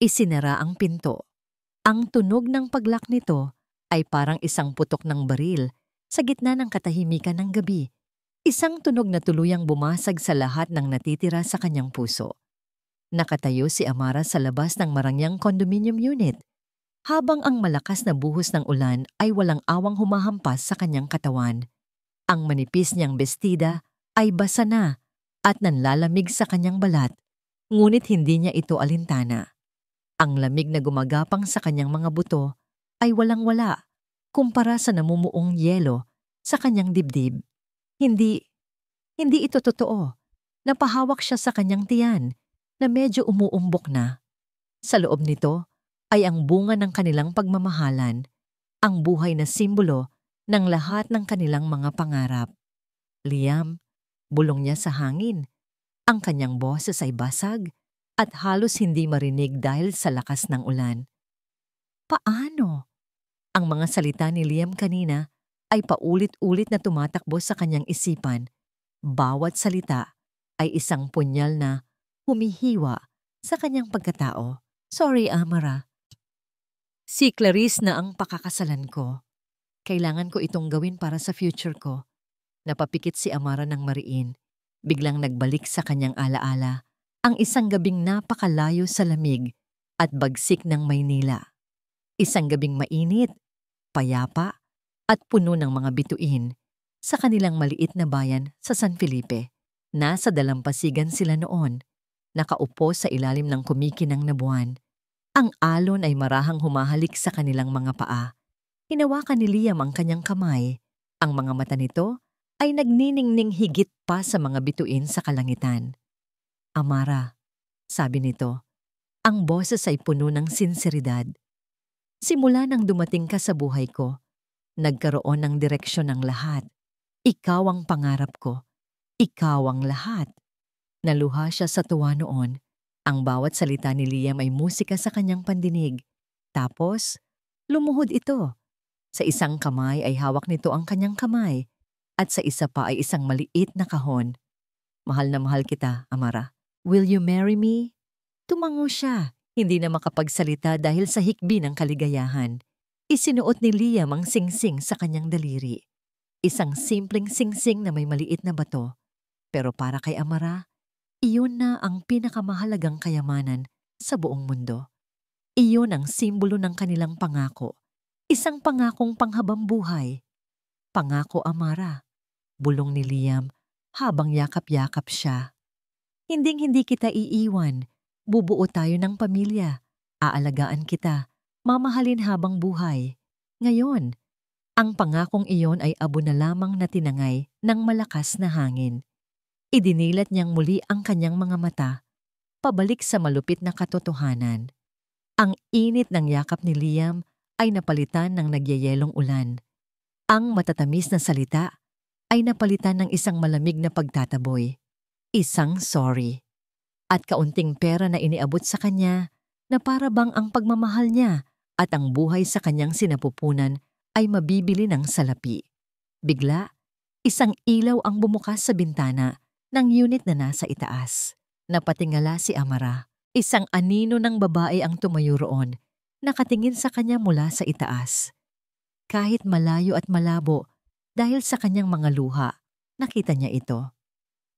Isinara ang pinto. Ang tunog ng paglak nito ay parang isang putok ng baril sa gitna ng katahimikan ng gabi. Isang tunog na tuluyang bumasag sa lahat ng natitira sa kanyang puso. Nakatayo si Amara sa labas ng marangyang condominium unit, habang ang malakas na buhos ng ulan ay walang awang humahampas sa kanyang katawan. Ang manipis niyang bestida ay basa na at nanlalamig sa kanyang balat, ngunit hindi niya ito alintana. Ang lamig na gumagapang sa kanyang mga buto ay walang-wala kumpara sa namumuong yelo sa kanyang dibdib. Hindi ito totoo. Napahawak siya sa kanyang tiyan na medyo umuumbok na. Sa loob nito ay ang bunga ng kanilang pagmamahalan, ang buhay na simbolo ng lahat ng kanilang mga pangarap. Liam, bulong niya sa hangin. Ang kanyang boses ay basag at halos hindi marinig dahil sa lakas ng ulan. Paano? Ang mga salita ni Liam kanina ay paulit-ulit na tumatakbo sa kanyang isipan. Bawat salita ay isang punyal na humihiwa sa kanyang pagkatao. Sorry, Amara. Si Clarice na ang pakakasalan ko. Kailangan ko itong gawin para sa future ko. Napapikit si Amara ng mariin. Biglang nagbalik sa kanyang alaala ang isang gabing napakalayo sa lamig at bagsik ng Maynila. Isang gabing mainit, payapa, at puno ng mga bituin sa kanilang maliit na bayan sa San Felipe. Nasa dalampasigan sila noon, nakaupo sa ilalim ng kumikinang na buwan. Ang alon ay marahang humahalik sa kanilang mga paa. Hinawakan ni Liam ang kanyang kamay. Ang mga mata nito ay nagniningning higit pa sa mga bituin sa kalangitan. Amara, sabi nito, ang boses ay puno ng sinseridad. Simula nang dumating ka sa buhay ko, nagkaroon ng direksyon ng lahat. Ikaw ang pangarap ko. Ikaw ang lahat. Naluha siya sa tuwa noon. Ang bawat salita ni Liam ay musika sa kanyang pandinig. Tapos, lumuhod ito. Sa isang kamay ay hawak nito ang kanyang kamay at sa isa pa ay isang maliit na kahon. Mahal na mahal kita, Amara. Will you marry me? Tumango siya, hindi na makapagsalita dahil sa hikbi ng kaligayahan. Isinuot ni Liam ang singsing sa kanyang daliri. Isang simpleng singsing na may maliit na bato. Pero para kay Amara, iyon na ang pinakamahalagang kayamanan sa buong mundo. Iyon ang simbolo ng kanilang pangako. Isang pangakong panghabang buhay. Pangako, Amara, bulong ni Liam habang yakap-yakap siya. Hinding-hindi kita iiwan. Bubuo tayo ng pamilya. Aalagaan kita. Mamahalin habang buhay. Ngayon, ang pangakong iyon ay abo na lamang na tinangay ng malakas na hangin. Idinilat niyang muli ang kanyang mga mata, pabalik sa malupit na katotohanan. Ang init ng yakap ni Liam ay napalitan ng nagyayelong ulan. Ang matatamis na salita ay napalitan ng isang malamig na pagtataboy. Isang sorry. At kaunting pera na iniabot sa kanya na para bang ang pagmamahal niya at ang buhay sa kanyang sinapupunan ay mabibili ng salapi. Bigla, isang ilaw ang bumukas sa bintana ng unit na nasa itaas. Napatingala si Amara. Isang anino ng babae ang tumayo roon, nakatingin sa kanya mula sa itaas. Kahit malayo at malabo, dahil sa kanyang mga luha, nakita niya ito.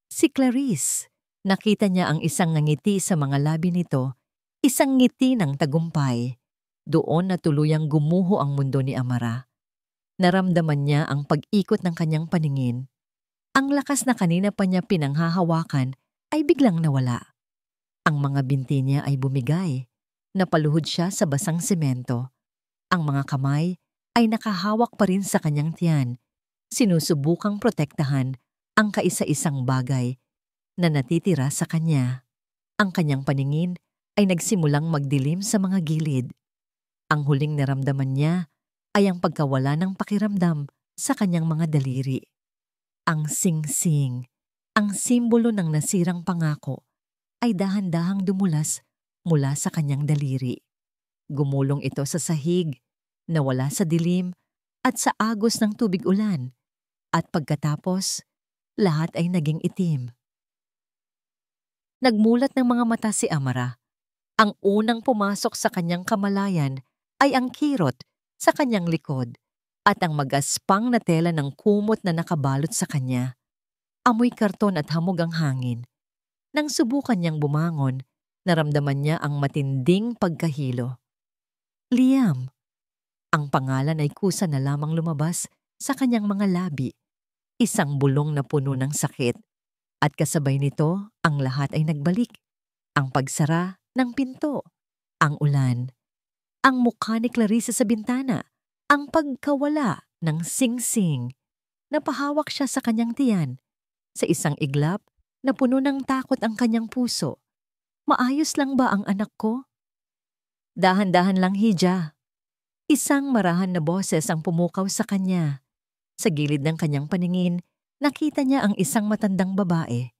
Si Clarice. Nakita niya ang isang ngiti sa mga labi nito, isang ngiti ng tagumpay. Doon na tuluyang gumuho ang mundo ni Amara. Naramdaman niya ang pag-ikot ng kanyang paningin. Ang lakas na kanina pa niya pinanghahawakan ay biglang nawala. Ang mga binti niya ay bumigay. Napaluhod siya sa basang semento. Ang mga kamay ay nakahawak pa rin sa kanyang tiyan. Sinusubukang protektahan ang kaisa-isang bagay na natitira sa kanya. Ang kanyang paningin ay nagsimulang magdilim sa mga gilid. Ang huling naramdaman niya ay ang pagkawala ng pakiramdam sa kanyang mga daliri. Ang singsing, ang simbolo ng nasirang pangako, ay dahan-dahang dumulas mula sa kanyang daliri. Gumulong ito sa sahig, nawala sa dilim at sa agos ng tubig ulan, at pagkatapos, lahat ay naging itim. Nagmulat ng mga mata si Amara. Ang unang pumasok sa kanyang kamalayan ay ang kirot sa kanyang likod at ang magaspang na tela ng kumot na nakabalot sa kanya. Amoy karton at hamog ang hangin. Nang subukan niyang bumangon, naramdaman niya ang matinding pagkahilo. Liam. Ang pangalan ay kusa na lamang lumabas sa kanyang mga labi. Isang bulong na puno ng sakit. At kasabay nito, ang lahat ay nagbalik. Ang pagsara ng pinto, ang ulan, ang mukha ni Clarissa sa bintana, ang pagkawala ng sing-sing. Napahawak siya sa kanyang tiyan. Sa isang iglap, na puno ng takot ang kanyang puso. Maayos lang ba ang anak ko? Dahan-dahan lang, Hija. Isang marahan na boses ang pumukaw sa kanya. Sa gilid ng kanyang paningin, nakita niya ang isang matandang babae.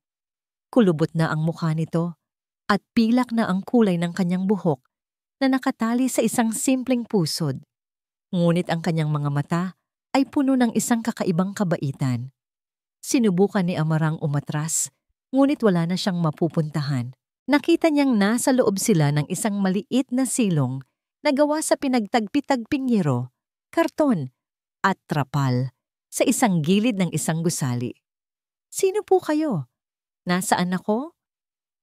Kulubot na ang mukha nito at pilak na ang kulay ng kanyang buhok na nakatali sa isang simpleng pusod. Ngunit ang kanyang mga mata ay puno ng isang kakaibang kabaitan. Sinubukan ni Amarang umatras, ngunit wala na siyang mapupuntahan. Nakita niyang nasa loob sila ng isang maliit na silong na gawa sa pinagtagpi-tagping yero, karton at trapal sa isang gilid ng isang gusali. Sino po kayo? Nasaan ako?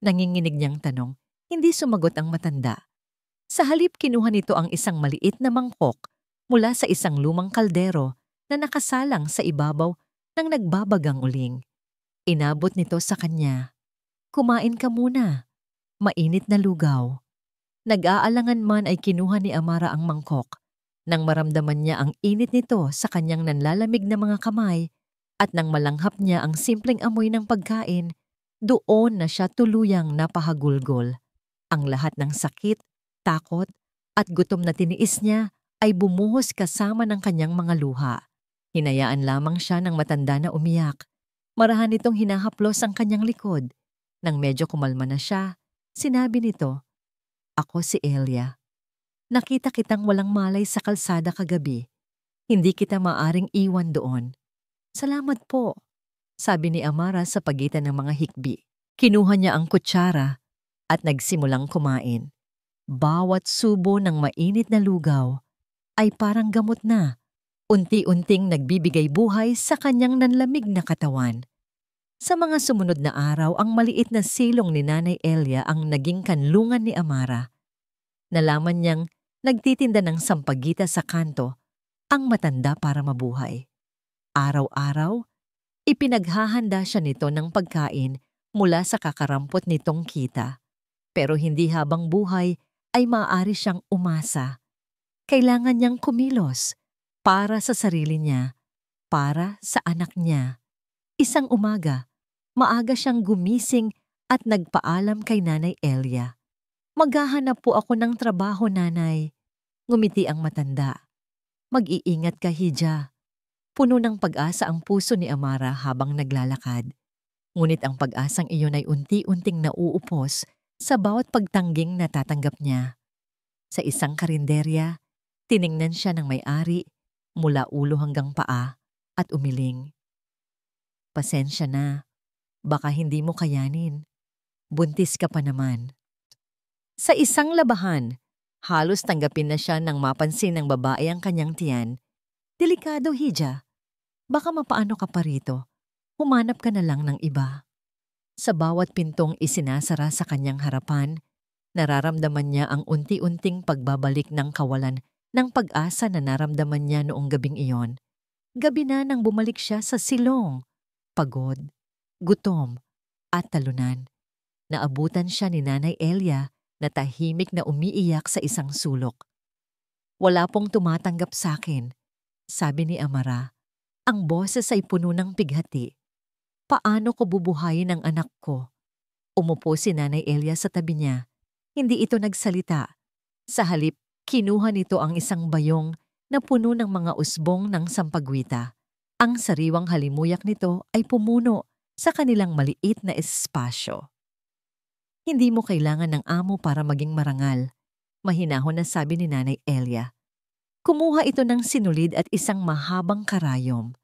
Nanginginig niyang tanong. Hindi sumagot ang matanda. Sa halip kinuha nito ang isang maliit na mangkok mula sa isang lumang kaldero na nakasalang sa ibabaw ng nagbabagang uling. Inabot nito sa kanya. Kumain ka muna. Mainit na lugaw. Nag-aalangan man ay kinuha ni Amara ang mangkok. Nang maramdaman niya ang init nito sa kanyang nanlalamig na mga kamay at nang malanghap niya ang simpleng amoy ng pagkain, doon na siya tuluyang napahagulgol. Ang lahat ng sakit, takot at gutom na tiniis niya ay bumuhos kasama ng kanyang mga luha. Hinayaan lamang siya ng matanda na umiyak. Marahan nitong hinahaplos ang kanyang likod. Nang medyo kumalma na siya, sinabi nito, "Ako si Elia. Nakita kitang walang malay sa kalsada kagabi. Hindi kita maaring iwan doon." "Salamat po," sabi ni Amara sa pagitan ng mga hikbi. Kinuha niya ang kutsara at nagsimulang kumain. Bawat subo ng mainit na lugaw ay parang gamot na, unti-unting nagbibigay buhay sa kanyang nanlamig na katawan. Sa mga sumunod na araw, ang maliit na silong ni Nanay Elia ang naging kanlungan ni Amara. Nalaman niyang nagtitinda ng sampagita sa kanto ang matanda para mabuhay. Araw-araw, ipinaghahanda siya nito ng pagkain mula sa kakarampot nitong kita. Pero hindi habang buhay ay maaari siyang umasa. Kailangan niyang kumilos para sa sarili niya, para sa anak niya. Isang umaga, maaga siyang gumising at nagpaalam kay Nanay Elia. "Maghahanap po ako ng trabaho, Nanay." Ngumiti ang matanda. "Mag-iingat ka, Hija." Puno ng pag-asa ang puso ni Amara habang naglalakad. Ngunit ang pag-asang iyon ay unti-unting nauupos sa bawat pagtangging natatanggap niya. Sa isang karinderya, tiningnan siya ng may-ari mula ulo hanggang paa at umiling. "Pasensya na, baka hindi mo kayanin. Buntis ka pa naman." Sa isang labahan, halos tanggapin na siya nang mapansin ng babae ang kanyang tiyan. "Delikado, Hija. Baka mapaano ka pa rito. Humanap ka na lang ng iba." Sa bawat pintong isinasara sa kanyang harapan, nararamdaman niya ang unti-unting pagbabalik ng kawalan ng pag-asa na naramdaman niya noong gabing iyon. Gabi na nang bumalik siya sa silong. Pagod, gutom, at talunan. Naabutan siya ni Nanay Elia na tahimik na umiiyak sa isang sulok. "Wala pong tumatanggap sa akin," sabi ni Amara. Ang boses ay puno ng pighati. "Paano ko bubuhayin ang anak ko?" Umupo si Nanay Elia sa tabi niya. Hindi ito nagsalita. Sa halip, kinuha nito ang isang bayong na puno ng mga usbong ng sampagwita. Ang sariwang halimuyak nito ay pumuno sa kanilang maliit na espasyo. "Hindi mo kailangan ng amo para maging marangal," mahinahon na sabi ni Nanay Elia. Kumuha ito ng sinulid at isang mahabang karayom.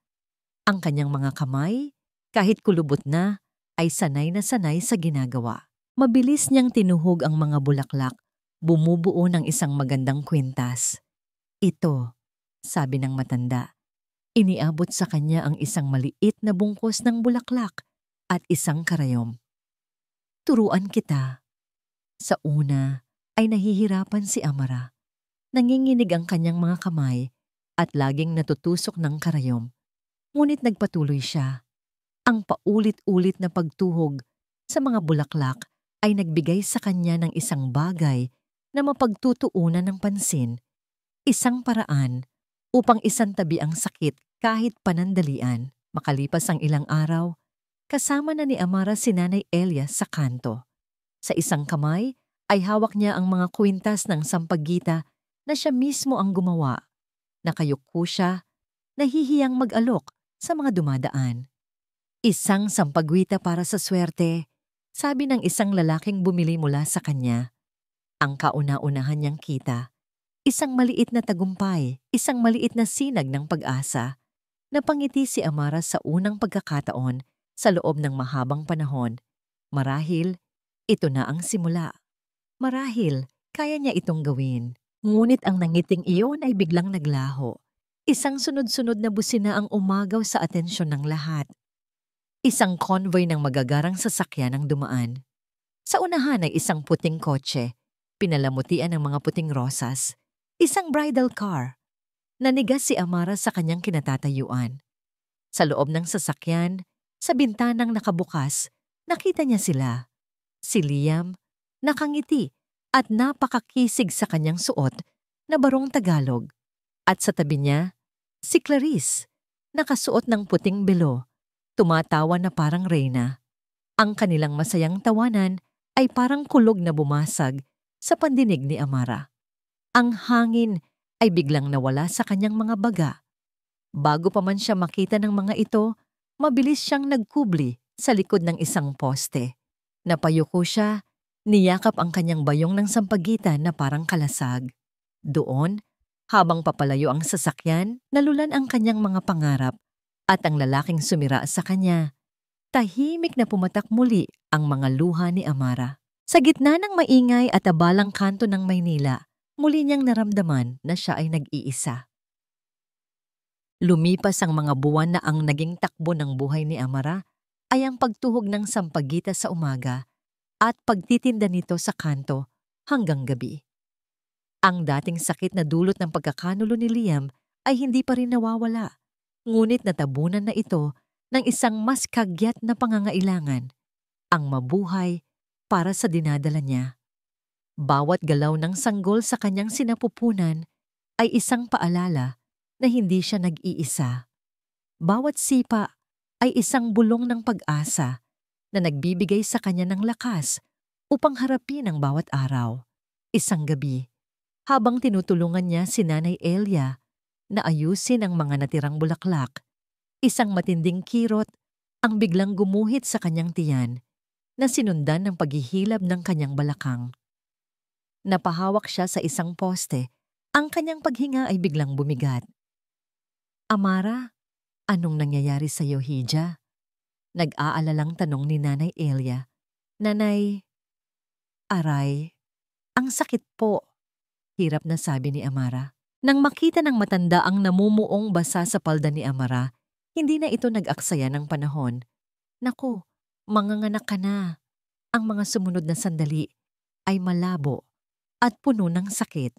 Ang kanyang mga kamay, kahit kulubot na, ay sanay na sanay sa ginagawa. Mabilis niyang tinuhog ang mga bulaklak, bumubuo ng isang magandang kwintas. Ito, sabi ng matanda. Iniabot sa kanya ang isang maliit na bungkos ng bulaklak at isang karayom. Turuan kita. Sa una ay nahihirapan si Amara. Nanginginig ang kanyang mga kamay at laging natutusok ng karayom. Ngunit nagpatuloy siya. Ang paulit-ulit na pagtuhog sa mga bulaklak ay nagbigay sa kanya ng isang bagay na mapagtutuunan ng pansin, isang paraan upang isantabi ang sakit kahit panandalian. Makalipas ang ilang araw, kasama na ni Amara si Nanay Elia sa kanto. Sa isang kamay ay hawak niya ang mga kwintas ng sampaguita na siya mismo ang gumawa. Nakayuko siya, nahihiyang mag-alok sa mga dumadaan. Isang sampaguita para sa swerte, sabi ng isang lalaking bumili mula sa kanya. Ang kauna-unahan niyang kita, isang maliit na tagumpay, isang maliit na sinag ng pag-asa. Napangiti si Amara sa unang pagkakataon sa loob ng mahabang panahon. Marahil, ito na ang simula. Marahil, kaya niya itong gawin. Ngunit ang nangiting iyon ay biglang naglaho. Isang sunod-sunod na busina ang umagaw sa atensyon ng lahat. Isang convoy ng magagarang sasakyan ang dumaan. Sa unahan ay isang puting kotse, pinalamutian ng mga puting rosas. Isang bridal car. Nanigas si Amara sa kanyang kinatatayuan. Sa loob ng sasakyan, sa bintanang nakabukas, nakita niya sila. Si Liam, nakangiti at napakakisig sa kanyang suot na barong Tagalog. At sa tabi niya, si Clarice, nakasuot ng puting belo, tumatawa na parang reyna. Ang kanilang masayang tawanan ay parang kulog na bumasag sa pandinig ni Amara. Ang hangin ay biglang nawala sa kanyang mga baga. Bago pa man siya makita ng mga ito, mabilis siyang nagkubli sa likod ng isang poste. Napayuko siya, niyakap ang kanyang bayong ng sampagitan na parang kalasag. Doon, habang papalayo ang sasakyan, nalulan ang kanyang mga pangarap at ang lalaking sumira sa kanya. Tahimik na pumatak muli ang mga luha ni Amara. Sa gitna ng maingay at abalang kanto ng Maynila, muli niyang naramdaman na siya ay nag-iisa. Lumipas ang mga buwan na ang naging takbo ng buhay ni Amara ay ang pagtuhog ng sampagita sa umaga at pagtitinda nito sa kanto hanggang gabi. Ang dating sakit na dulot ng pagkakanulo ni Liam ay hindi pa rin nawawala, ngunit natabunan na ito ng isang mas kagyat na pangangailangan, ang mabuhay para sa dinadala niya. Bawat galaw ng sanggol sa kanyang sinapupunan ay isang paalala na hindi siya nag-iisa. Bawat sipa ay isang bulong ng pag-asa na nagbibigay sa kanya ng lakas upang harapin ang bawat araw. Isang gabi, habang tinutulungan niya si Nanay Elia na ayusin ang mga natirang bulaklak, isang matinding kirot ang biglang gumuhit sa kanyang tiyan na sinundan ng paghihilab ng kanyang balakang. Napahawak siya sa isang poste, ang kanyang paghinga ay biglang bumigat. Amara, anong nangyayari sa iyo, Hija? Nag-aalalang tanong ni Nanay Elia. Nanay, aray, ang sakit po. Hirap na sabi ni Amara. Nang makita ng matanda ang namumuong basa sa palda ni Amara, hindi na ito nag-aksaya ng panahon. Naku, manganganak ka na. Ang mga sumunod na sandali ay malabo at puno ng sakit.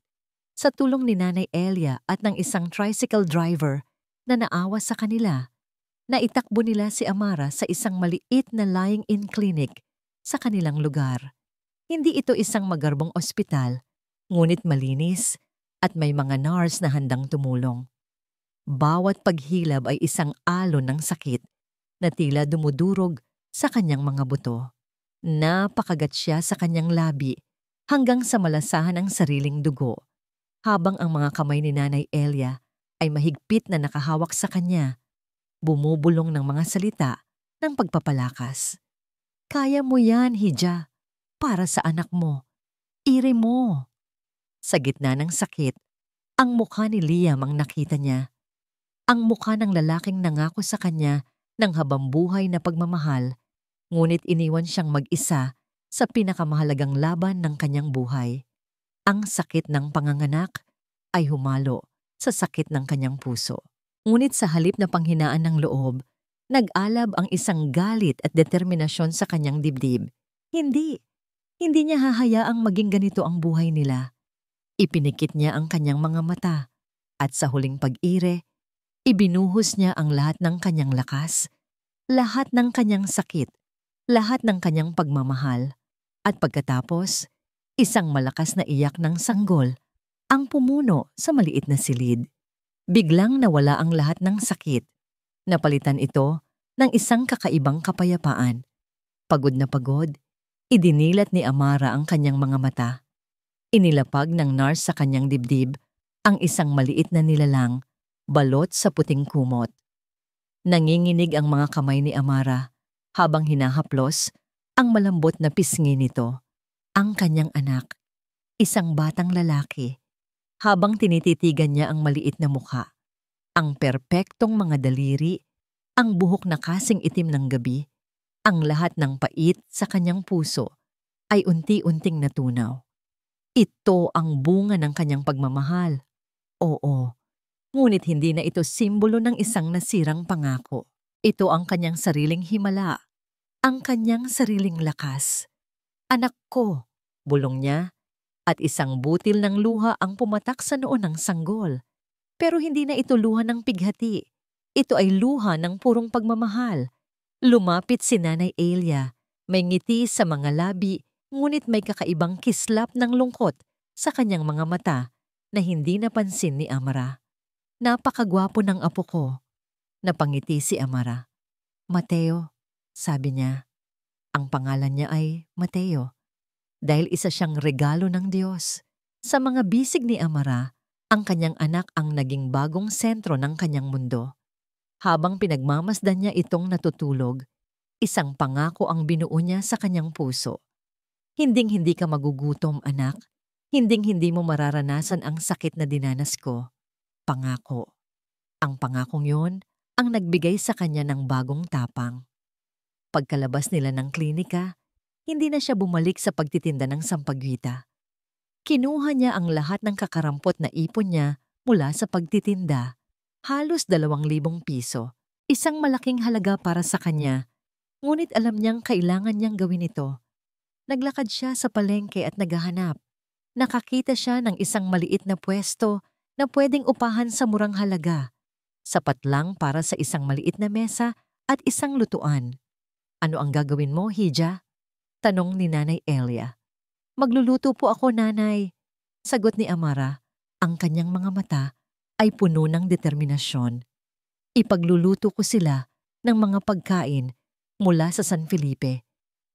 Sa tulong ni Nanay Elia at ng isang tricycle driver na naawa sa kanila, naitakbo nila si Amara sa isang maliit na lying-in clinic sa kanilang lugar. Hindi ito isang magarbong ospital, ngunit malinis at may mga nurse na handang tumulong. Bawat paghilab ay isang alon ng sakit na tila dumudurog sa kanyang mga buto. Napakagat siya sa kanyang labi hanggang sa malasahan ang sariling dugo, habang ang mga kamay ni Nanay Elia ay mahigpit na nakahawak sa kanya, bumubulong ng mga salita ng pagpapalakas. Kaya mo yan, Hija, para sa anak mo. Ire mo. Sa gitna ng sakit, ang mukha ni Liam ang nakita niya. Ang mukha ng lalaking nangako sa kanya ng habambuhay na pagmamahal, ngunit iniwan siyang mag-isa sa pinakamahalagang laban ng kanyang buhay. Ang sakit ng panganganak ay humalo sa sakit ng kanyang puso. Ngunit sa halip na panghinaan ng loob, nag-alab ang isang galit at determinasyon sa kanyang dibdib. Hindi niya hahayaang maging ganito ang buhay nila. Ipinikit niya ang kanyang mga mata at sa huling pag-ire, ibinuhos niya ang lahat ng kanyang lakas, lahat ng kanyang sakit, lahat ng kanyang pagmamahal. At pagkatapos, isang malakas na iyak ng sanggol ang pumuno sa maliit na silid. Biglang nawala ang lahat ng sakit. Napalitan ito ng isang kakaibang kapayapaan. Pagod na pagod, idinilat ni Amara ang kanyang mga mata. Inilapag ng nurse sa kanyang dibdib ang isang maliit na nilalang, balot sa puting kumot. Nanginginig ang mga kamay ni Amara habang hinahaplos ang malambot na pisngi nito, ang kanyang anak, isang batang lalaki, habang tinititigan niya ang maliit na mukha, ang perpektong mga daliri, ang buhok na kasing itim ng gabi, ang lahat ng pait sa kanyang puso ay unti-unting natunaw. Ito ang bunga ng kanyang pagmamahal. Oo, ngunit hindi na ito simbolo ng isang nasirang pangako. Ito ang kanyang sariling himala, ang kanyang sariling lakas. Anak ko, bulong niya, at isang butil ng luha ang pumatak sa noo ng sanggol. Pero hindi na ito luha ng pighati. Ito ay luha ng purong pagmamahal. Lumapit si Nanay Elia, may ngiti sa mga labi, ngunit may kakaibang kislap ng lungkot sa kanyang mga mata na hindi napansin ni Amara. Napakagwapo ng apo ko. Napangiti si Amara. Mateo, sabi niya. Ang pangalan niya ay Mateo, dahil isa siyang regalo ng Diyos. Sa mga bisig ni Amara, ang kanyang anak ang naging bagong sentro ng kanyang mundo. Habang pinagmamasdan niya itong natutulog, isang pangako ang binuo niya sa kanyang puso. Hinding-hindi ka magugutom, anak. Hinding-hindi mo mararanasan ang sakit na dinanas ko. Pangako. Ang pangakong yon ang nagbigay sa kanya ng bagong tapang. Pagkalabas nila ng klinika, hindi na siya bumalik sa pagtitinda ng sampagwita. Kinuha niya ang lahat ng kakarampot na ipon niya mula sa pagtitinda. Halos 2,000 piso. Isang malaking halaga para sa kanya. Ngunit alam niyang kailangan niyang gawin ito. Naglakad siya sa palengke at naghahanap. Nakakita siya ng isang maliit na pwesto na pwedeng upahan sa murang halaga. Sapat lang para sa isang maliit na mesa at isang lutuan. Ano ang gagawin mo, Hija? Tanong ni Nanay Elia. Magluluto po ako, Nanay. Sagot ni Amara. Ang kanyang mga mata ay puno ng determinasyon. Ipagluluto ko sila ng mga pagkain mula sa San Felipe.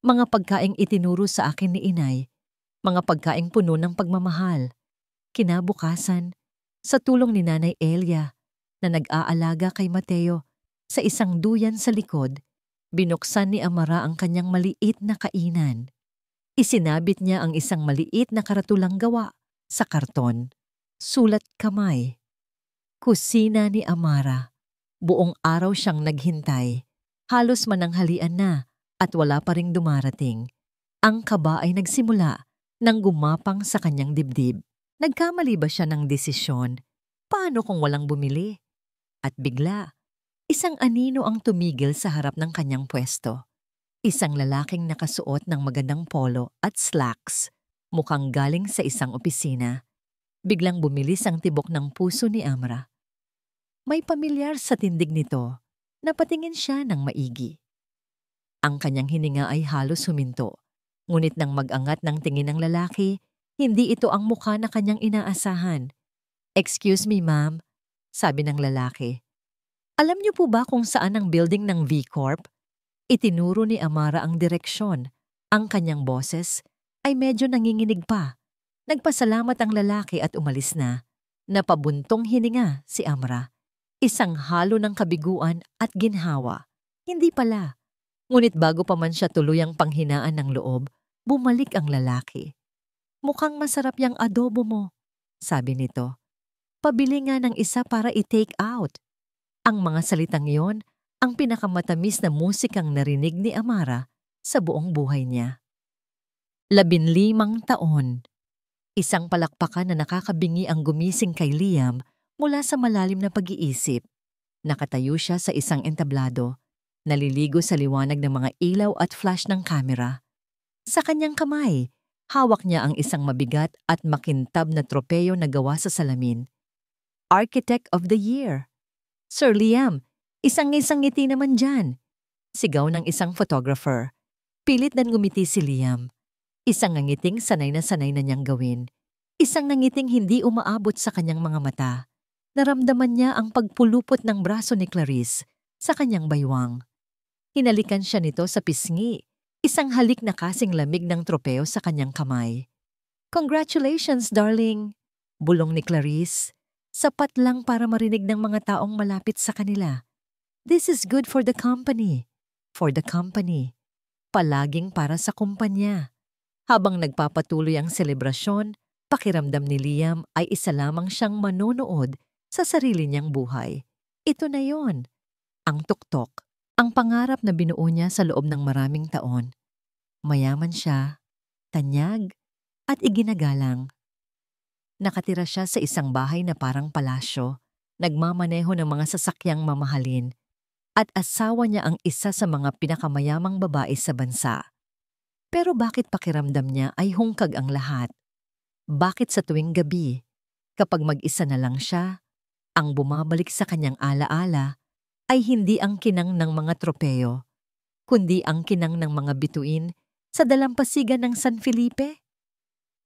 Mga pagkaing itinuro sa akin ni Inay. Mga pagkaing puno ng pagmamahal. Kinabukasan, sa tulong ni Nanay Elia na nag-aalaga kay Mateo sa isang duyan sa likod, binuksan ni Amara ang kanyang maliit na kainan. Isinabit niya ang isang maliit na karatulang gawa sa karton. Sulat kamay. Kusina ni Amara. Buong araw siyang naghintay. Halos mananghalian na at wala pa ring dumarating. Ang kaba ay nagsimula nang gumapang sa kanyang dibdib. Nagkamali ba siya ng desisyon? Paano kung walang bumili? At bigla, isang anino ang tumigil sa harap ng kanyang pwesto. Isang lalaking nakasuot ng magandang polo at slacks, mukhang galing sa isang opisina. Biglang bumilis ang tibok ng puso ni Amra. May pamilyar sa tindig nito. Napatingin siya ng maigi. Ang kanyang hininga ay halos huminto. Ngunit nang mag-angat ng tingin ng lalaki, hindi ito ang mukha na kanyang inaasahan. Excuse me, ma'am, sabi ng lalaki. Alam niyo po ba kung saan ang building ng V-Corp? Itinuro ni Amara ang direksyon. Ang kanyang boses ay medyo nanginginig pa. Nagpasalamat ang lalaki at umalis na. Napabuntong hininga si Amra. Isang halo ng kabiguan at ginhawa. Hindi pala. Ngunit bago pa man siya tuluyang panghinaan ng loob, bumalik ang lalaki. Mukhang masarap yang adobo mo, sabi nito. Pabili nga ng isa para i-take out. Ang mga salitang yon ang pinakamatamis na musikang narinig ni Amara sa buong buhay niya. 15 taon. Isang palakpakan na nakakabingi ang gumising kay Liam mula sa malalim na pag-iisip. Nakatayo siya sa isang entablado, naliligo sa liwanag ng mga ilaw at flash ng kamera. Sa kanyang kamay, hawak niya ang isang mabigat at makintab na tropeyo na gawa sa salamin. Architect of the Year. Sir Liam, isang ngiti naman dyan. Sigaw ng isang photographer. Pilit na ngumiti si Liam. Isang nangiting sanay na niyang gawin. Isang nangiting hindi umaabot sa kanyang mga mata. Naramdaman niya ang pagpulupot ng braso ni Clarice sa kanyang baywang. Hinalikan siya nito sa pisngi. Isang halik na kasing lamig ng tropeo sa kanyang kamay. Congratulations, darling! Bulong ni Clarice. Sapat lang para marinig ng mga taong malapit sa kanila. This is good for the company. For the company. Palaging para sa kumpanya. Habang nagpapatuloy ang selebrasyon, pakiramdam ni Liam ay isa lamang siyang manonood sa sarili niyang buhay. Ito na yon. Ang tuktok. Ang pangarap na binuo niya sa loob ng maraming taon. Mayaman siya, tanyag, at iginagalang. Nakatira siya sa isang bahay na parang palasyo, nagmamaneho ng mga sasakyang mamahalin, at asawa niya ang isa sa mga pinakamayamang babae sa bansa. Pero bakit pakiramdam niya ay hungkag ang lahat? Bakit sa tuwing gabi, kapag mag-isa na lang siya, ang bumabalik sa kanyang alaala ay hindi ang kinang ng mga tropeyo, kundi ang kinang ng mga bituin sa dalampasigan ng San Felipe?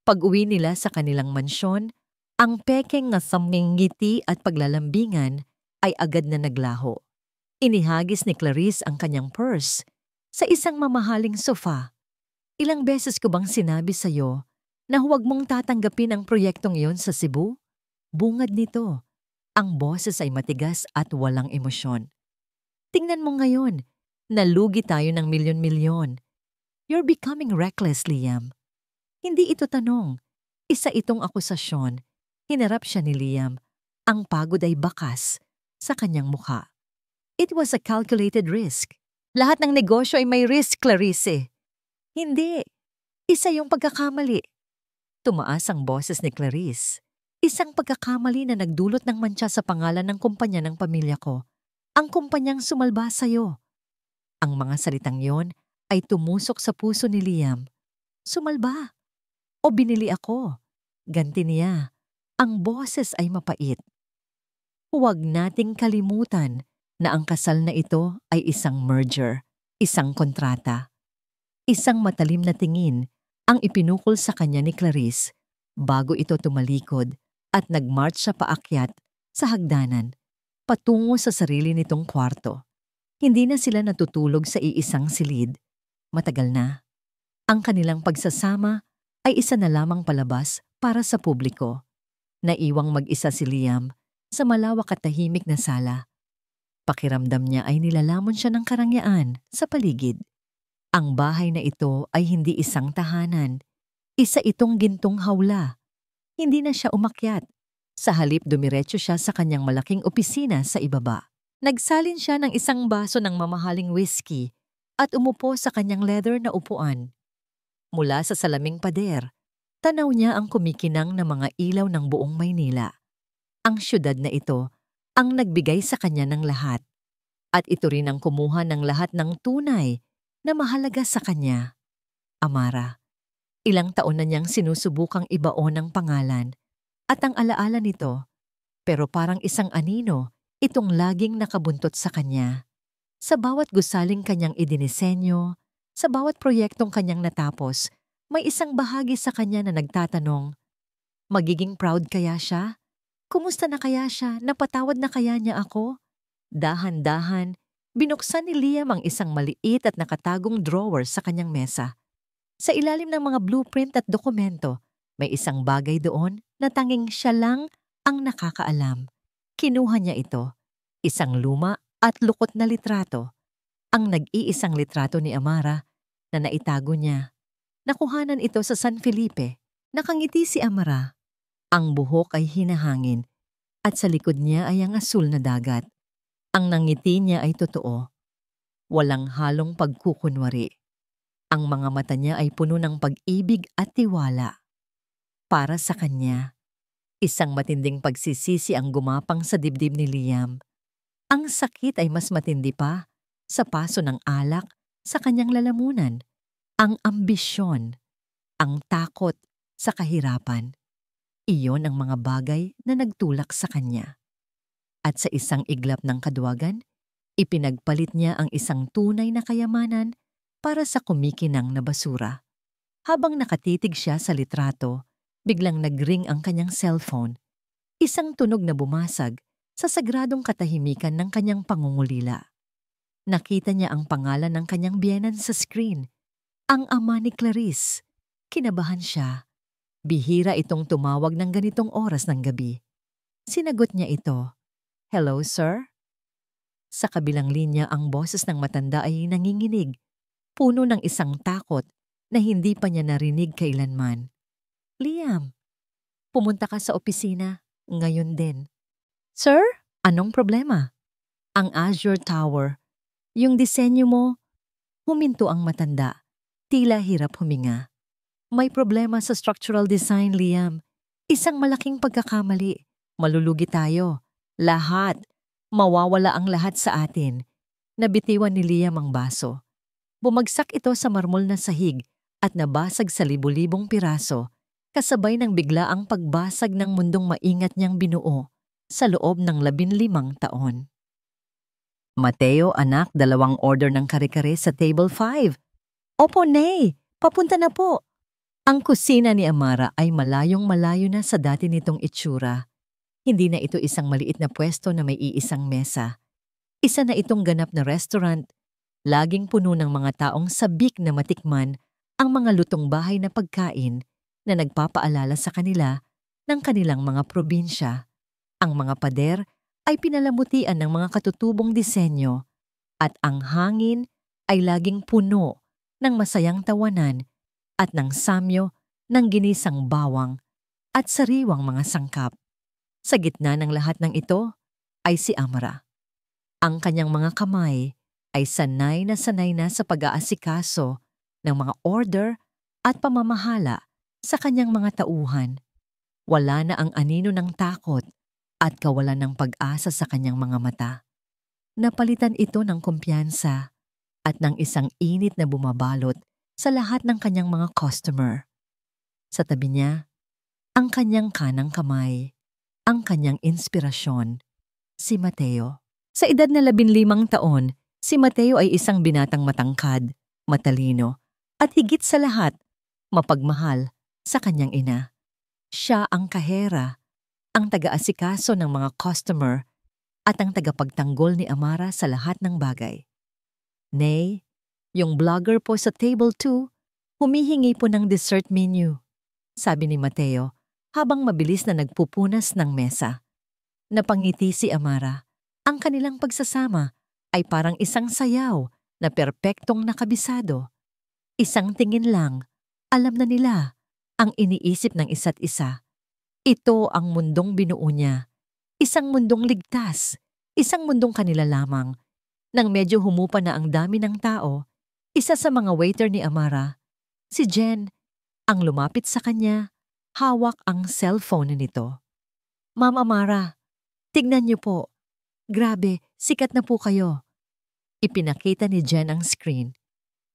Pag-uwi nila sa kanilang mansyon, ang pekeng na ngiti at paglalambingan ay agad na naglaho. Inihagis ni Clarice ang kanyang purse sa isang mamahaling sofa. Ilang beses ko bang sinabi sa'yo na huwag mong tatanggapin ang proyektong iyon sa Cebu? Bungad nito. Ang boses ay matigas at walang emosyon. Tingnan mo ngayon, nalugi tayo ng milyon-milyon. You're becoming reckless, Liam. Hindi ito tanong. Isa itong akusasyon. Hinarap siya ni Liam. Ang pagod ay bakas sa kanyang mukha. It was a calculated risk. Lahat ng negosyo ay may risk, Clarice. Hindi. Isa yung pagkakamali. Tumaas ang boses ni Clarice. Isang pagkakamali na nagdulot ng mantsa sa pangalan ng kumpanya ng pamilya ko. Ang kumpanyang sumalba sa'yo. Ang mga salitang yon ay tumusok sa puso ni Liam. Sumalba. O binili ako. Ganti niya. Ang boses ay mapait. Huwag nating kalimutan na ang kasal na ito ay isang merger, isang kontrata. Isang matalim na tingin ang ipinukol sa kanya ni Clarice bago ito tumalikod at nagmarch siya paakyat sa hagdanan, patungo sa sarili nitong kwarto. Hindi na sila natutulog sa iisang silid. Matagal na. Ang kanilang pagsasama ay isa na lamang palabas para sa publiko. Naiwang mag-isa si Liam sa malawak at tahimik na sala. Pakiramdam niya ay nilalamon siya ng karangyaan sa paligid. Ang bahay na ito ay hindi isang tahanan. Isa itong gintong hawla. Hindi na siya umakyat. Sa halip dumiretso siya sa kanyang malaking opisina sa ibaba. Nagsalin siya ng isang baso ng mamahaling whiskey at umupo sa kanyang leather na upuan. Mula sa salaming pader, tanaw niya ang kumikinang na mga ilaw ng buong Maynila. Ang syudad na ito ang nagbigay sa kanya ng lahat. At ito rin ang kumuha ng lahat ng tunay na mahalaga sa kanya. Amara. Ilang taon na niyang sinusubukang ibaon ang pangalan at ang alaala nito, pero parang isang anino itong laging nakabuntot sa kanya. Sa bawat gusaling kanyang idinisenyo, sa bawat proyektong kanyang natapos, may isang bahagi sa kanya na nagtatanong, magiging proud kaya siya? Kumusta na kaya siya? Napatawad na kaya niya ako? Dahan-dahan, binuksan ni Liam ang isang maliit at nakatagong drawer sa kanyang mesa. Sa ilalim ng mga blueprint at dokumento, may isang bagay doon na tanging siya lang ang nakakaalam. Kinuha niya ito, isang luma at lukot na litrato. Ang nag-iisang litrato ni Amara na naitago niya. Nakuhanan ito sa San Felipe. Nakangiti si Amara. Ang buhok ay hinahangin at sa likod niya ay ang asul na dagat. Ang nangiti niya ay totoo. Walang halong pagkukunwari. Ang mga mata niya ay puno ng pag-ibig at tiwala. Para sa kanya, isang matinding pagsisisi ang gumapang sa dibdib ni Liam. Ang sakit ay mas matindi pa sa paso ng alak sa kanyang lalamunan. Ang ambisyon, ang takot sa kahirapan. Iyon ang mga bagay na nagtulak sa kanya. At sa isang iglap ng kaduwagan, ipinagpalit niya ang isang tunay na kayamanan para sa kumikinang na basura. Habang nakatitig siya sa litrato, biglang nagring ang kanyang cellphone. Isang tunog na bumasag sa sagradong katahimikan ng kanyang pangungulila. Nakita niya ang pangalan ng kanyang biyenan sa screen, ang ama ni Clarice. Kinabahan siya. Bihira itong tumawag ng ganitong oras ng gabi. Sinagot niya ito. "Hello, sir?" Sa kabilang linya ang boses ng matanda ay nanginginig, puno ng isang takot na hindi pa niya narinig kailanman. "Liam, pumunta ka sa opisina ngayon din." "Sir, anong problema?" "Ang Azure Tower. Yung disenyo mo." Huminto ang matanda. Tila hirap huminga. "May problema sa structural design, Liam. Isang malaking pagkakamali. Malulugi tayo. Lahat. Mawawala ang lahat sa atin." Nabitiwan ni Liam ang baso. Bumagsak ito sa marmol na sahig at nabasag sa libu-libong piraso, kasabay ng biglaang pagbasag ng mundong maingat niyang binuo sa loob ng 15 taon. "Mateo, anak, 2 order ng kare-kare sa table 5. "Opo, Nay. Papunta na po." Ang kusina ni Amara ay malayong-malayo na sa dati nitong itsura. Hindi na ito isang maliit na pwesto na may iisang mesa. Isa na itong ganap na restaurant, laging puno ng mga taong sabik na matikman ang mga lutong bahay na pagkain na nagpapaalala sa kanila ng kanilang mga probinsya. Ang mga pader ay pinalamutian ng mga katutubong disenyo at ang hangin ay laging puno ng masayang tawanan at ng samyo ng ginisang bawang at sariwang mga sangkap. Sa gitna ng lahat ng ito ay si Amara. Ang kanyang mga kamay ay sanay na sa pag-aasikaso ng mga order at pamamahala sa kanyang mga tauhan. Wala na ang anino ng takot at kawalan ng pag-asa sa kanyang mga mata. Napalitan ito ng kumpiyansa at ng isang init na bumabalot sa lahat ng kanyang mga customer. Sa tabi niya, ang kanyang kanang kamay, ang kanyang inspirasyon, si Mateo. Sa edad na 15 taon, si Mateo ay isang binatang matangkad, matalino, at higit sa lahat, mapagmahal sa kanyang ina. Siya ang kahera, ang taga-asikaso ng mga customer, at ang tagapagtanggol ni Amara sa lahat ng bagay. Nay, yung vlogger po sa table 2, humihingi po ng dessert menu, sabi ni Mateo habang mabilis na nagpupunas ng mesa. Napangiti si Amara. Ang kanilang pagsasama ay parang isang sayaw na perpektong nakabisado. Isang tingin lang, alam na nila ang iniisip ng isa't isa. Ito ang mundong binuo niya. Isang mundong ligtas, isang mundong kanila lamang. Nang medyo humupa na ang dami ng tao, isa sa mga waiter ni Amara, si Jen, ang lumapit sa kanya, hawak ang cellphone nito. "Ma'am Amara, tignan niyo po. Grabe, sikat na po kayo." Ipinakita ni Jen ang screen.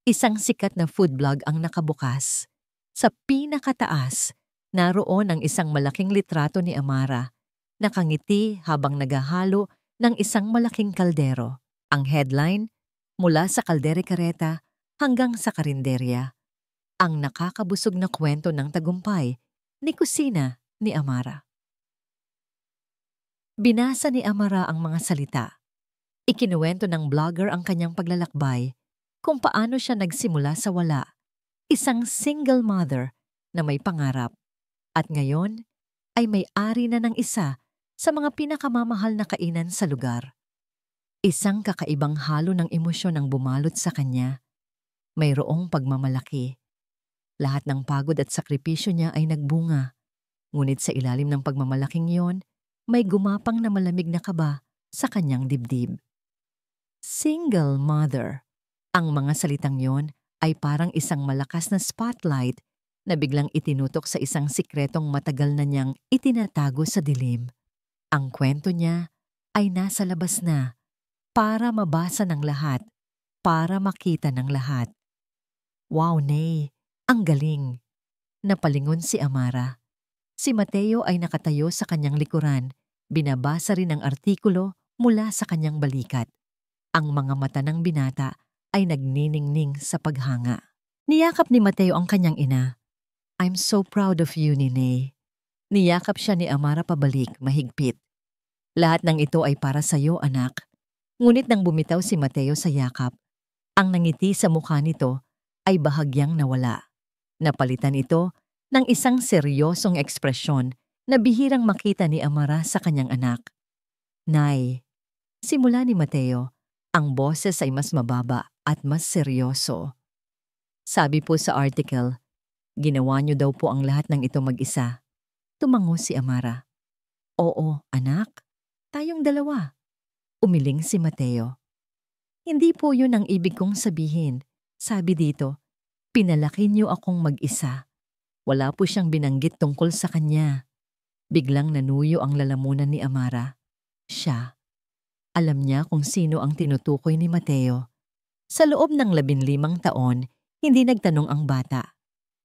Isang sikat na food blog ang nakabukas. Sa pinakataas, naroon ang isang malaking litrato ni Amara, nakangiti habang naghahalo ng isang malaking kaldero. Ang headline, "Mula sa kaldereta hanggang sa karinderya." Ang nakakabusog na kwento ng tagumpay ni kusina ni Amara. Binasa ni Amara ang mga salita. Ikinuwento ng blogger ang kanyang paglalakbay, kung paano siya nagsimula sa wala, isang single mother na may pangarap, at ngayon ay may-ari na ng isa sa mga pinakamamahal na kainan sa lugar. Isang kakaibang halo ng emosyon ang bumalot sa kanya. Mayroong pagmamalaki. Lahat ng pagod at sakripisyo niya ay nagbunga, ngunit sa ilalim ng pagmamalaking yon, may gumapang na malamig na kaba sa kanyang dibdib. Single mother. Ang mga salitang yon ay parang isang malakas na spotlight na biglang itinutok sa isang sikretong matagal na niyang itinatago sa dilim. Ang kwento niya ay nasa labas na para mabasa ng lahat, para makita ng lahat. Wow, Nay! Ang galing! Napalingon si Amara. Si Mateo ay nakatayo sa kanyang likuran, binabasa rin ang artikulo mula sa kanyang balikat. Ang mga mata ng binata ay nagniningning sa paghanga. Niyakap ni Mateo ang kanyang ina. I'm so proud of you, Ninay. Niyakap siya ni Amara pabalik, mahigpit. Lahat ng ito ay para sa iyo, anak. Ngunit nang bumitaw si Mateo sa yakap, ang nangiti sa mukha nito ay bahagyang nawala. Napalitan ito ng isang seryosong ekspresyon na bihirang makita ni Amara sa kanyang anak. Nay, simula ni Mateo, ang boses ay mas mababa at mas seryoso. Sabi po sa article, ginawa niyo daw po ang lahat ng ito mag-isa. Tumango si Amara. Oo, anak. Tayong dalawa. Umiling si Mateo. Hindi po yun ang ibig kong sabihin. Sabi dito, pinalaki niyo akong mag-isa. Wala po siyang binanggit tungkol sa kanya. Biglang nanuyo ang lalamunan ni Amara. Siya. Alam niya kung sino ang tinutukoy ni Mateo. Sa loob ng 15 taon, hindi nagtanong ang bata.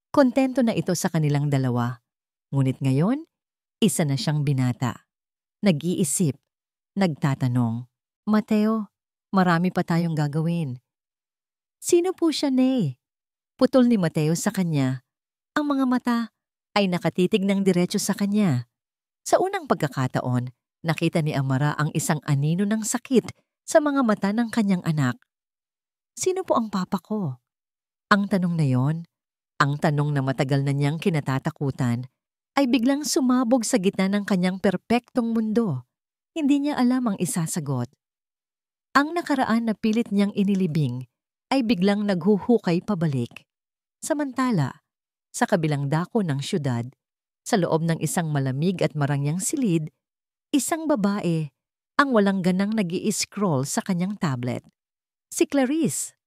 Kontento na ito sa kanilang dalawa. Ngunit ngayon, isa na siyang binata. Nag-iisip, nagtatanong. Mateo, marami pa tayong gagawin. Sino po siya, Nay? Putol ni Mateo sa kanya. Ang mga mata ay nakatitig ng diretso sa kanya. Sa unang pagkakataon, nakita ni Amara ang isang anino ng sakit sa mga mata ng kanyang anak. Sino po ang papa ko? Ang tanong na yon, ang tanong na matagal na niyang kinatatakutan, ay biglang sumabog sa gitna ng kanyang perpektong mundo. Hindi niya alam ang isasagot. Ang nakaraan na pilit niyang inilibing ay biglang naghuhukay pabalik. Samantala, sa kabilang dako ng syudad, sa loob ng isang malamig at marangyang silid, isang babae ang walang ganang nag-i-scroll sa kanyang tablet. Si Clarice.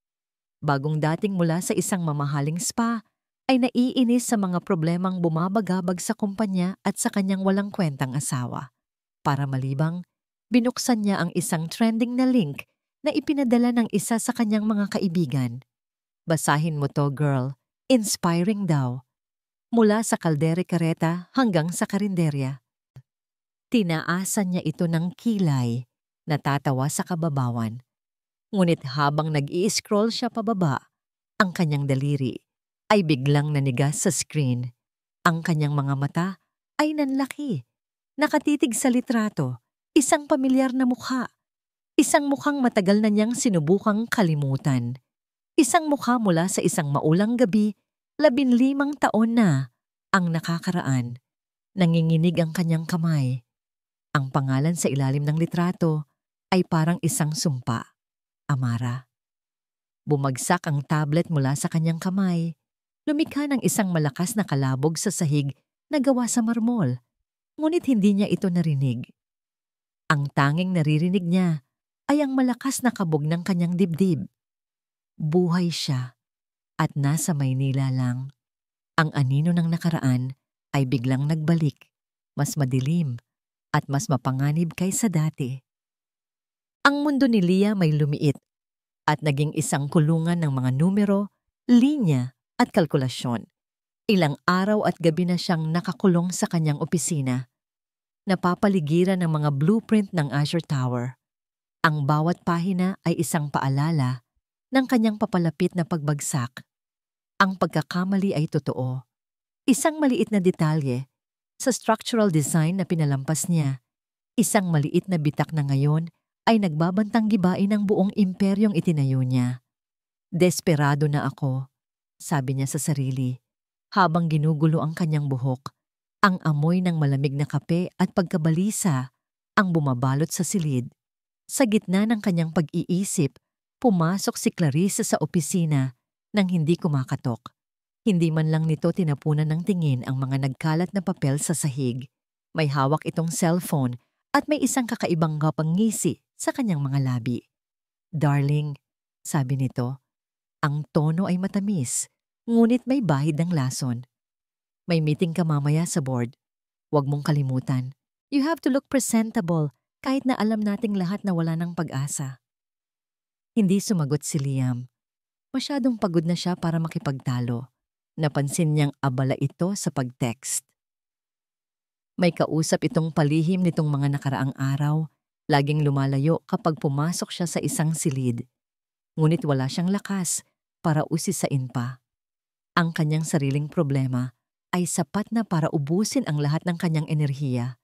Bagong dating mula sa isang mamahaling spa, ay naiinis sa mga problemang bumabagabag sa kumpanya at sa kanyang walang kwentang asawa. Para malibang, binuksan niya ang isang trending na link na ipinadala ng isa sa kanyang mga kaibigan. Basahin mo to, girl. Inspiring daw. Mula sa kaldere kareta hanggang sa karinderya. Tinaasan niya ito ng kilay, natatawa sa kababawan. Ngunit habang nag-i-scroll siya pababa, ang kanyang daliri ay biglang nanigas sa screen. Ang kanyang mga mata ay nanlaki. Nakatitig sa litrato, isang pamilyar na mukha. Isang mukhang matagal na niyang sinubukang kalimutan. Isang mukha mula sa isang maulang gabi, 15 taon na ang nakakaraan. Nanginginig ang kanyang kamay. Ang pangalan sa ilalim ng litrato ay parang isang sumpa. Amara. Bumagsak ang tablet mula sa kanyang kamay. Lumikha ng isang malakas na kalabog sa sahig na gawa sa marmol. Ngunit hindi niya ito narinig. Ang tanging naririnig niya ay ang malakas na kabog ng kanyang dibdib. Buhay siya at nasa Maynila lang. Ang anino ng nakaraan ay biglang nagbalik, mas madilim at mas mapanganib kaysa dati. Ang mundo ni Leah may lumiit at naging isang kulungan ng mga numero, linya at kalkulasyon. Ilang araw at gabi na siyang nakakulong sa kanyang opisina. Napapaligiran ng mga blueprint ng Azure Tower. Ang bawat pahina ay isang paalala ng kanyang papalapit na pagbagsak. Ang pagkakamali ay totoo. Isang maliit na detalye sa structural design na pinalampas niya. Isang maliit na bitak na ngayon ay nagbabantang gibain ang buong imperyong itinayo niya. Desperado na ako, sabi niya sa sarili, habang ginugulo ang kanyang buhok. Ang amoy ng malamig na kape at pagkabalisa ang bumabalot sa silid. Sa gitna ng kanyang pag-iisip, pumasok si Clarice sa opisina nang hindi kumakatok. Hindi man lang nito tinapunan ng tingin ang mga nagkalat na papel sa sahig. May hawak itong cellphone at may isang kakaibang ngisi sa kanyang mga labi. Darling, sabi nito, Ang tono ay matamis, ngunit may bahid ng lason. May meeting ka mamaya sa board. Huwag mong kalimutan. You have to look presentable kahit na alam nating lahat na wala ng pag-asa. Hindi sumagot si Liam. Masyadong pagod na siya para makipagtalo. Napansin niyang abala ito sa pag-text. May kausap itong palihim nitong mga nakaraang araw. Laging lumalayo kapag pumasok siya sa isang silid. Ngunit wala siyang lakas para usisain pa. Ang kanyang sariling problema ay sapat na para ubusin ang lahat ng kanyang enerhiya.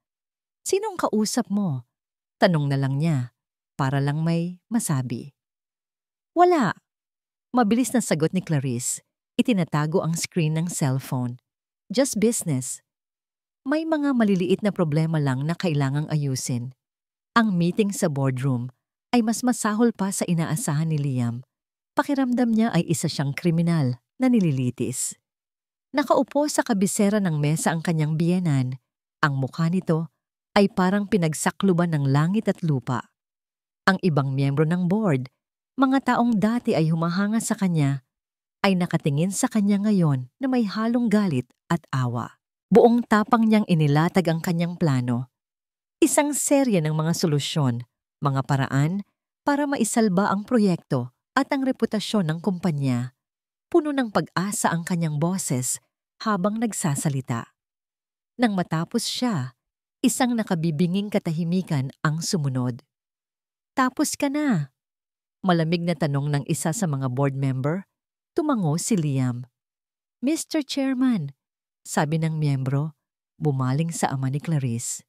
Sinong kausap mo? Tanong na lang niya, para lang may masabi. Wala. Mabilis na sagot ni Clarice. Itinatago ang screen ng cellphone. Just business. May mga maliliit na problema lang na kailangang ayusin. Ang meeting sa boardroom ay mas masahol pa sa inaasahan ni Liam. Pakiramdam niya ay isa siyang kriminal na nililitis. Nakaupo sa kabisera ng mesa ang kanyang biyenan. Ang mukha nito ay parang pinagsakluban ng langit at lupa. Ang ibang miyembro ng board, mga taong dati ay humahanga sa kanya, ay nakatingin sa kanya ngayon na may halong galit at awa. Buong tapang niyang inilatag ang kanyang plano. Isang serye ng mga solusyon, mga paraan para maisalba ang proyekto at ang reputasyon ng kumpanya. Puno ng pag-asa ang kanyang boses habang nagsasalita. Nang matapos siya, isang nakabibinging katahimikan ang sumunod. Tapos ka na? Malamig na tanong ng isa sa mga board member. Tumango si Liam. Mr. Chairman, sabi ng miyembro, bumaling sa ama ni Clarice.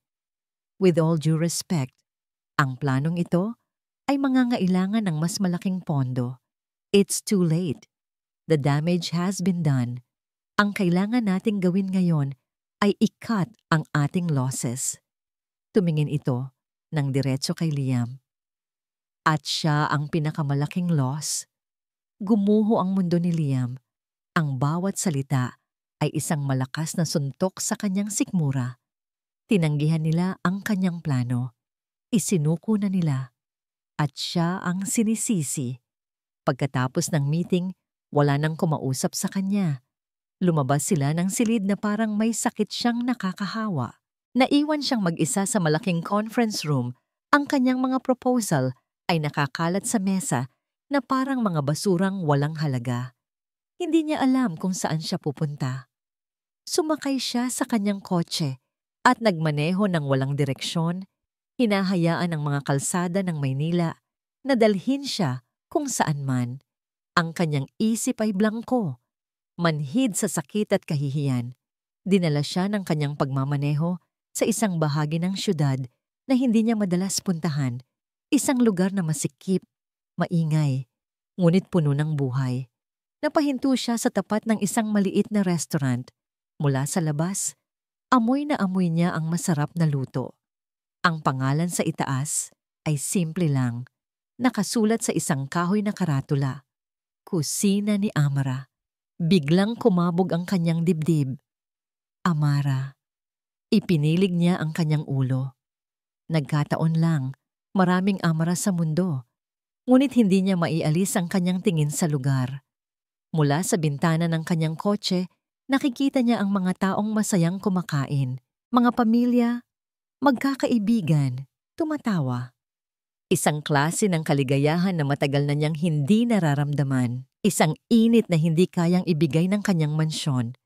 With all due respect, ang planong ito ay mangangailangan ng mas malaking pondo. It's too late. The damage has been done. Ang kailangan nating gawin ngayon ay i-cut ang ating losses. Tumingin ito ng diretso kay Liam. At siya ang pinakamalaking loss. Gumuho ang mundo ni Liam. Ang bawat salita ay isang malakas na suntok sa kanyang sikmura. Tinanggihan nila ang kanyang plano. Isinuko na nila. At siya ang sinisisi. Pagkatapos ng meeting, wala nang kumausap sa kanya. Lumabas sila ng silid na parang may sakit siyang nakakahawa. Naiwan siyang mag-isa sa malaking conference room. Ang kanyang mga proposal ay nakakalat sa mesa na parang mga basurang walang halaga. Hindi niya alam kung saan siya pupunta. Sumakay siya sa kanyang kotse at nagmaneho ng walang direksyon. Hinahayaan ang mga kalsada ng Maynila na dalhin siya kung saan man. Ang kanyang isip ay blangko. Manhid sa sakit at kahihiyan. Dinala siya ng kanyang pagmamaneho sa isang bahagi ng syudad na hindi niya madalas puntahan. Isang lugar na masikip, maingay, ngunit puno ng buhay. Napahinto siya sa tapat ng isang maliit na restaurant. Mula sa labas, amoy na amoy niya ang masarap na luto. Ang pangalan sa itaas ay simple lang. Nakasulat sa isang kahoy na karatula. Kusina ni Amara. Biglang kumabog ang kanyang dibdib. Amara. Ipinilig niya ang kanyang ulo. Nagkataon lang, maraming Amara sa mundo. Ngunit hindi niya maialis ang kanyang tingin sa lugar. Mula sa bintana ng kanyang kotse, nakikita niya ang mga taong masayang kumakain. Mga pamilya, magkakaibigan, tumatawa. Isang klase ng kaligayahan na matagal na niyang hindi nararamdaman. Isang init na hindi kayang ibigay ng kanyang mansyon.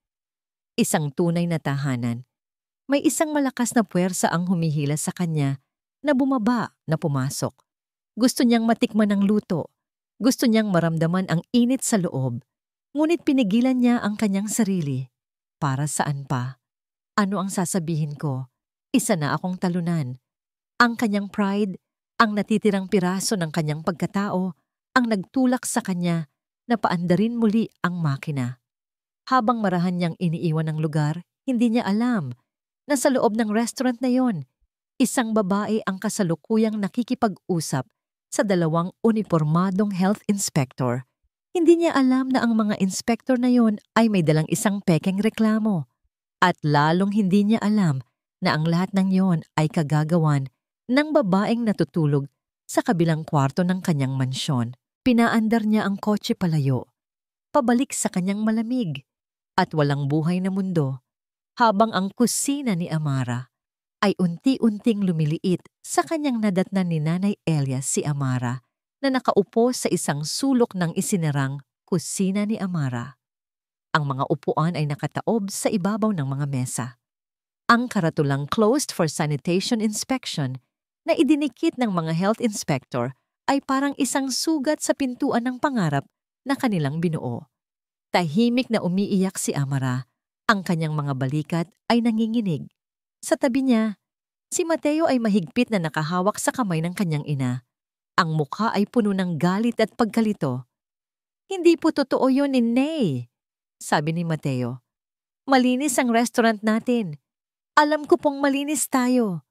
Isang tunay na tahanan. May isang malakas na puwersa ang humihila sa kanya na bumaba na pumasok. Gusto niyang matikman ang luto. Gusto niyang maramdaman ang init sa loob. Ngunit pinigilan niya ang kanyang sarili. Para saan pa? Ano ang sasabihin ko? Isa na akong talunan. Ang kanyang pride, ang natitirang piraso ng kanyang pagkatao, ang nagtulak sa kanya na paandarin muli ang makina. Habang marahan niyang iniiwan ang lugar, hindi niya alam na sa loob ng restaurant na yon, isang babae ang kasalukuyang nakikipag-usap sa dalawang unipormadong health inspector. Hindi niya alam na ang mga inspector na yon ay may dalang isang pekeng reklamo. At lalong hindi niya alam na ang lahat ng yon ay kagagawan ng babaeng natutulog sa kabilang kwarto ng kanyang mansyon. Pinaandar niya ang kotse palayo. pabalik sa kanyang malamig at walang buhay na mundo, habang ang kusina ni Amara ay unti-unting lumiliit sa kanyang nadatnan ni Nanay Elias si Amara na nakaupo sa isang sulok ng isinarang kusina ni Amara. Ang mga upuan ay nakataob sa ibabaw ng mga mesa. Ang karatulang closed for sanitation inspection na idinikit ng mga health inspector ay parang isang sugat sa pintuan ng pangarap na kanilang binuo. Tahimik na umiiyak si Amara. Ang kanyang mga balikat ay nanginginig. Sa tabi niya, si Mateo ay mahigpit na nakahawak sa kamay ng kanyang ina. Ang mukha ay puno ng galit at pagkalito. "Hindi po totoo yun, Ninay," sabi ni Mateo. "Malinis ang restaurant natin. Alam ko pong malinis tayo."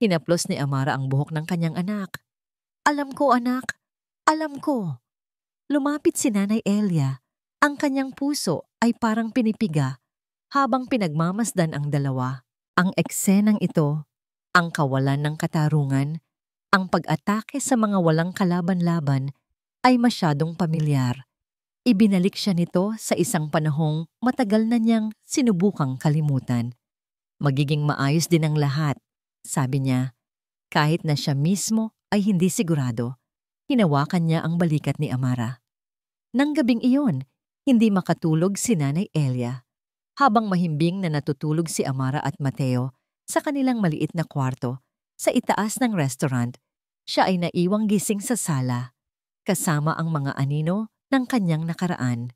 Hinaplos ni Amara ang buhok ng kanyang anak. "Alam ko, anak. Alam ko." Lumapit si Nanay Elia. Ang kanyang puso ay parang pinipiga habang pinagmamasdan ang dalawa. Ang eksenang ito, ang kawalan ng katarungan, ang pag-atake sa mga walang kalaban-laban ay masyadong pamilyar. Ibinalik siya nito sa isang panahong matagal na niyang sinubukang kalimutan. "Magiging maayos din ang lahat," sabi niya. Kahit na siya mismo ay hindi sigurado, hinawakan niya ang balikat ni Amara. Nang gabing iyon, hindi makatulog si Nanay Elia. Habang mahimbing na natutulog si Amara at Mateo sa kanilang maliit na kwarto sa itaas ng restaurant, siya ay naiwang gising sa sala, kasama ang mga anino ng kanyang nakaraan.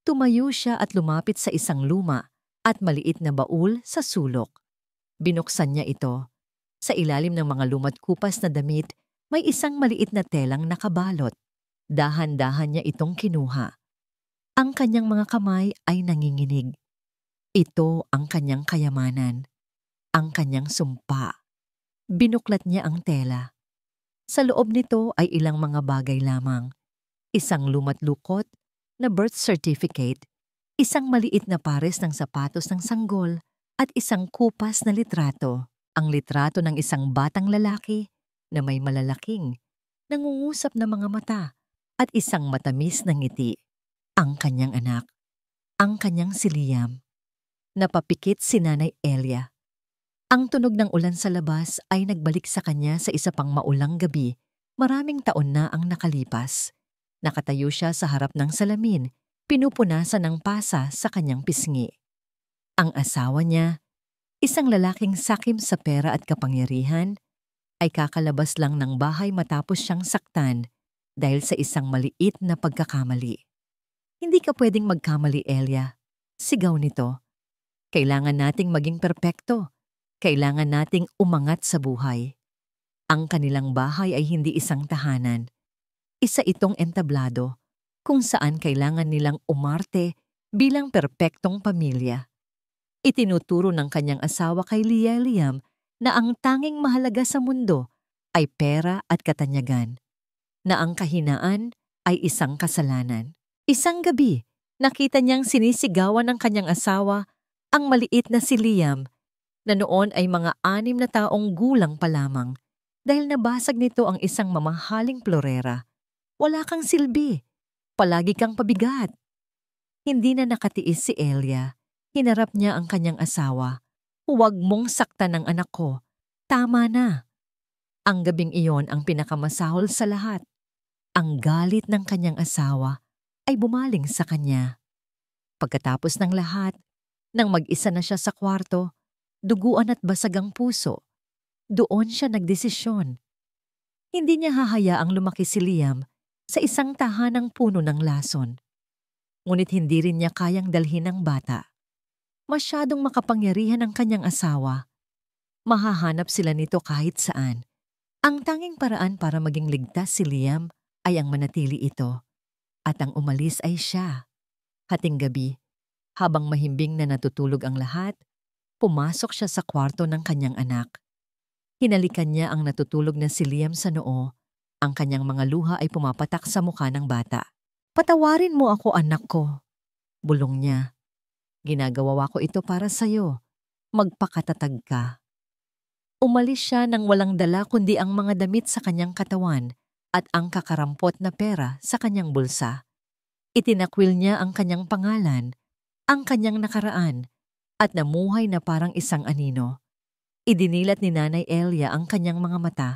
Tumayo siya at lumapit sa isang luma at maliit na baul sa sulok. Binuksan niya ito. Sa ilalim ng mga lumat kupas na damit, may isang maliit na telang nakabalot. Dahan-dahan niya itong kinuha. Ang kanyang mga kamay ay nanginginig. Ito ang kanyang kayamanan, ang kanyang sumpa. Binuklat niya ang tela. Sa loob nito ay ilang mga bagay lamang. Isang lumat-lukot na birth certificate, isang maliit na pares ng sapatos ng sanggol, at isang kupas na litrato. Ang litrato ng isang batang lalaki na may malalaking, nangungusap na mga mata at isang matamis na ngiti. Ang kanyang anak, ang kanyang si Liam. Napapikit si Nanay Elia. Ang tunog ng ulan sa labas ay nagbalik sa kanya sa isa pang maulang gabi. Maraming taon na ang nakalipas. Nakatayo siya sa harap ng salamin, pinupunasan ng pasa sa kanyang pisngi. Ang asawa niya, isang lalaking sakim sa pera at kapangyarihan, ay kakalabas lang ng bahay matapos siyang saktan dahil sa isang maliit na pagkakamali. "Hindi ka pwedeng magkamali, Elia," sigaw nito. "Kailangan nating maging perpekto. Kailangan nating umangat sa buhay." Ang kanilang bahay ay hindi isang tahanan. Isa itong entablado kung saan kailangan nilang umarte bilang perpektong pamilya. Itinuturo ng kanyang asawa kay Liam na ang tanging mahalaga sa mundo ay pera at katanyagan, na ang kahinaan ay isang kasalanan. Isang gabi, nakita niyang sinisigawan ng kanyang asawa ang maliit na si Liam, na noon ay mga 6 na taong gulang pa lamang, dahil nabasag nito ang isang mamahaling plorera. "Wala kang silbi. Palagi kang pabigat." Hindi na nakatiis si Elia. Hinarap niya ang kanyang asawa. "Huwag mong saktan ang anak ko. Tama na." Ang gabing iyon ang pinakamasahol sa lahat. Ang galit ng kanyang asawa ay bumaling sa kanya. Pagkatapos ng lahat, nang mag-isa na siya sa kwarto, duguan at basag ang puso, doon siya nagdesisyon. Hindi niya hahayaang lumaki si Liam sa isang tahanang puno ng lason. Ngunit hindi rin niya kayang dalhin ang bata. Masyadong makapangyarihan ang kanyang asawa. Mahahanap sila nito kahit saan. Ang tanging paraan para maging ligtas si Liam ay ang manatili ito. At ang umalis ay siya. Hating gabi, habang mahimbing na natutulog ang lahat, pumasok siya sa kwarto ng kanyang anak. Hinalikan niya ang natutulog na si Liam sa noo. Ang kanyang mga luha ay pumapatak sa mukha ng bata. "Patawarin mo ako, anak ko," bulong niya. "Ginagawa ko ito para sa'yo. Magpakatatag ka." Umalis siya nang walang dala kundi ang mga damit sa kanyang katawan at ang kakarampot na pera sa kanyang bulsa. Itinakwil niya ang kanyang pangalan, ang kanyang nakaraan, at namuhay na parang isang anino. Idinilat ni Nanay Elia ang kanyang mga mata,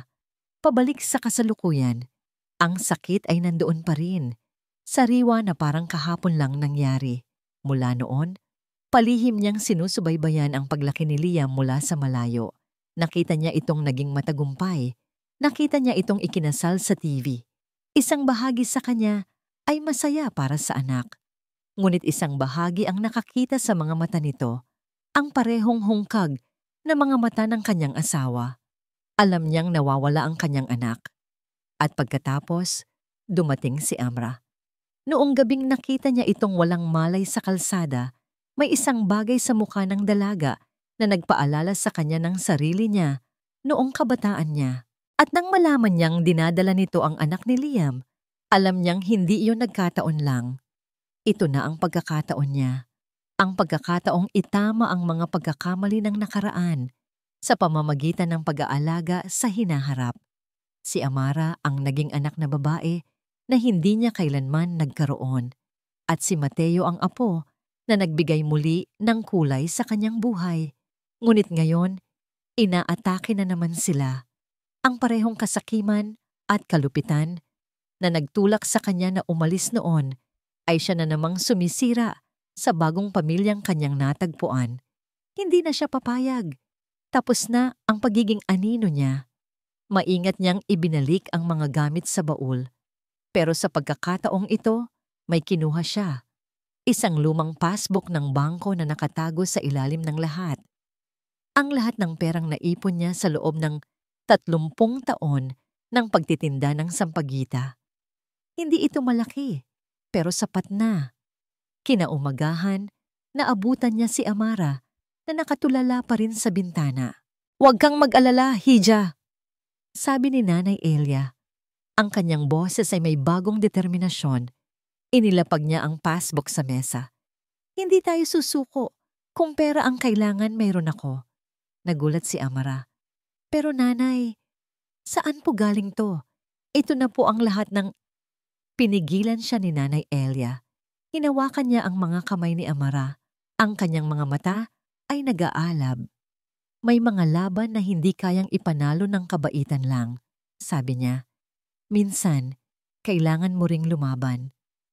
pabalik sa kasalukuyan. Ang sakit ay nandoon pa rin, sariwa na parang kahapon lang nangyari. Mula noon, palihim niyang sinusubaybayan ang paglaki ni Liam mula sa malayo. Nakita niya itong naging matagumpay. Nakita niya itong ikinasal sa TV. Isang bahagi sa kanya ay masaya para sa anak. Ngunit isang bahagi ang nakakita sa mga mata nito, ang parehong hungkag na mga mata ng kanyang asawa. Alam niyang nawawala ang kanyang anak. At pagkatapos, dumating si Amra. Noong gabing nakita niya itong walang malay sa kalsada, may isang bagay sa mukha ng dalaga na nagpaalala sa kanya ng sarili niya noong kabataan niya. At nang malaman niyang dinadala nito ang anak ni Liam, alam niyang hindi iyon nagkataon lang. Ito na ang pagkakataon niya. Ang pagkakataong itama ang mga pagkakamali ng nakaraan sa pamamagitan ng pag-aalaga sa hinaharap. Si Amara ang naging anak na babae na hindi niya kailanman nagkaroon, at si Mateo ang apo na nagbigay muli ng kulay sa kanyang buhay. Ngunit ngayon, inaatake na naman sila. Ang parehong kasakiman at kalupitan na nagtulak sa kanya na umalis noon ay siya na namang sumisira sa bagong pamilyang kanyang natagpuan. Hindi na siya papayag. Tapos na ang pagiging anino niya. Maingat niyang ibinalik ang mga gamit sa baul. Pero sa pagkakataong ito, may kinuha siya. Isang lumang passbook ng bangko na nakatago sa ilalim ng lahat. Ang lahat ng perang naipon niya sa loob ng 30 taon ng pagtitinda ng sampagita. Hindi ito malaki, pero sapat na. Kinaumagahan, naabutan niya si Amara na nakatulala pa rin sa bintana. "Huwag kang mag-alala, Hija," sabi ni Nanay Elia. Ang kanyang boses ay may bagong determinasyon. Inilapag niya ang passbook sa mesa. "Hindi tayo susuko. Kung pera ang kailangan, mayroon ako." Nagulat si Amara. "Pero nanay, saan po galing to? Ito na po ang lahat ng..." Pinigilan siya ni Nanay Elia. Hinawakan niya ang mga kamay ni Amara. Ang kanyang mga mata ay nag-aalab. "May mga laban na hindi kayang ipanalo ng kabaitan lang," sabi niya. "Minsan, kailangan mo ring lumaban.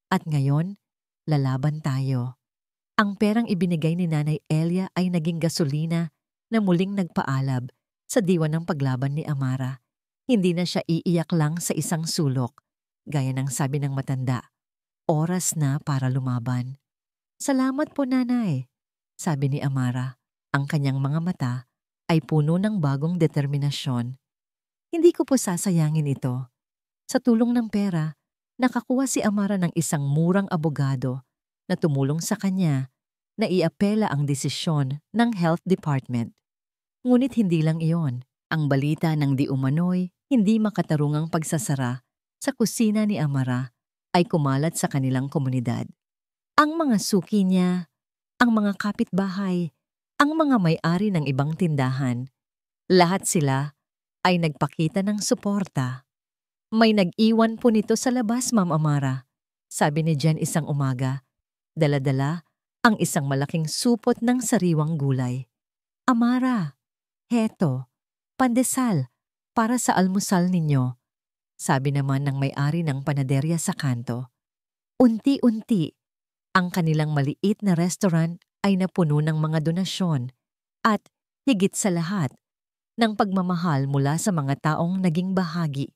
At ngayon, lalaban tayo." Ang perang ibinigay ni Nanay Elia ay naging gasolina na muling nagpaalab sa diwa ng paglaban ni Amara. Hindi na siya iiyak lang sa isang sulok. Gaya ng sabi ng matanda, oras na para lumaban. "Salamat po, nanay," sabi ni Amara. Ang kanyang mga mata ay puno ng bagong determinasyon. "Hindi ko po sasayangin ito." Sa tulong ng pera, nakakuha si Amara ng isang murang abogado na tumulong sa kanya na iapela ang desisyon ng Health Department. Ngunit hindi lang iyon. Ang balita ng di umano'y hindi makatarungang pagsasara sa kusina ni Amara ay kumalat sa kanilang komunidad. Ang mga suki niya, ang mga kapitbahay, ang mga may-ari ng ibang tindahan, lahat sila ay nagpakita ng suporta. "May nag-iwan po nito sa labas, Ma'am Amara," sabi ni Jen isang umaga. Dala-dala ang isang malaking supot ng sariwang gulay. "Amara, heto, pandesal para sa almusal ninyo," sabi naman ng may-ari ng panaderya sa kanto. Unti-unti, ang kanilang maliit na restaurant ay napuno ng mga donasyon at, higit sa lahat, ng pagmamahal mula sa mga taong naging bahagi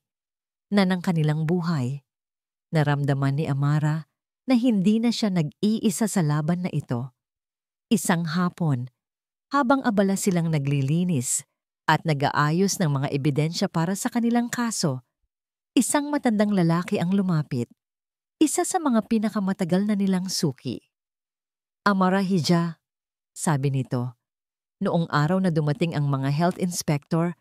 na ng kanilang buhay. Naramdaman ni Amara na hindi na siya nag-iisa sa laban na ito. Isang hapon, habang abala silang naglilinis at nag-aayos ng mga ebidensya para sa kanilang kaso, isang matandang lalaki ang lumapit, isa sa mga pinakamatagal na nilang suki. "Amara Hija," sabi nito. "Noong araw na dumating ang mga health inspector,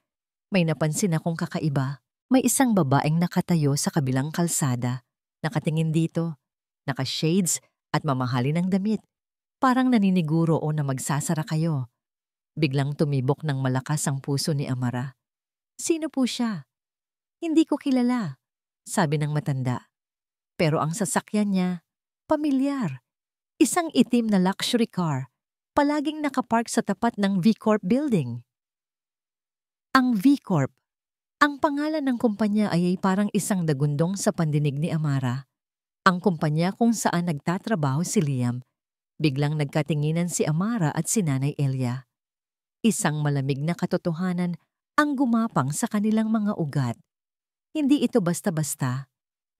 may napansin akong kakaiba. May isang babaeng nakatayo sa kabilang kalsada, nakatingin dito, naka-shades at mamahali ng damit. Parang naniniguro o na magsasara kayo." Biglang tumibok ng malakas ang puso ni Amara. "Sino po siya?" "Hindi ko kilala," sabi ng matanda. Pero ang sasakyan niya Pamilyar. Isang itim na luxury car, palaging nakapark sa tapat ng V Corp building. Ang V Corp, ang pangalan ng kumpanya ay parang isang dagundong sa pandinig ni Amara. Ang kumpanya kung saan nagtatrabaho si Liam. Biglang nagkatinginan si Amara at si Nanay Elia. Isang malamig na katotohanan ang gumapang sa kanilang mga ugat. Hindi ito basta-basta.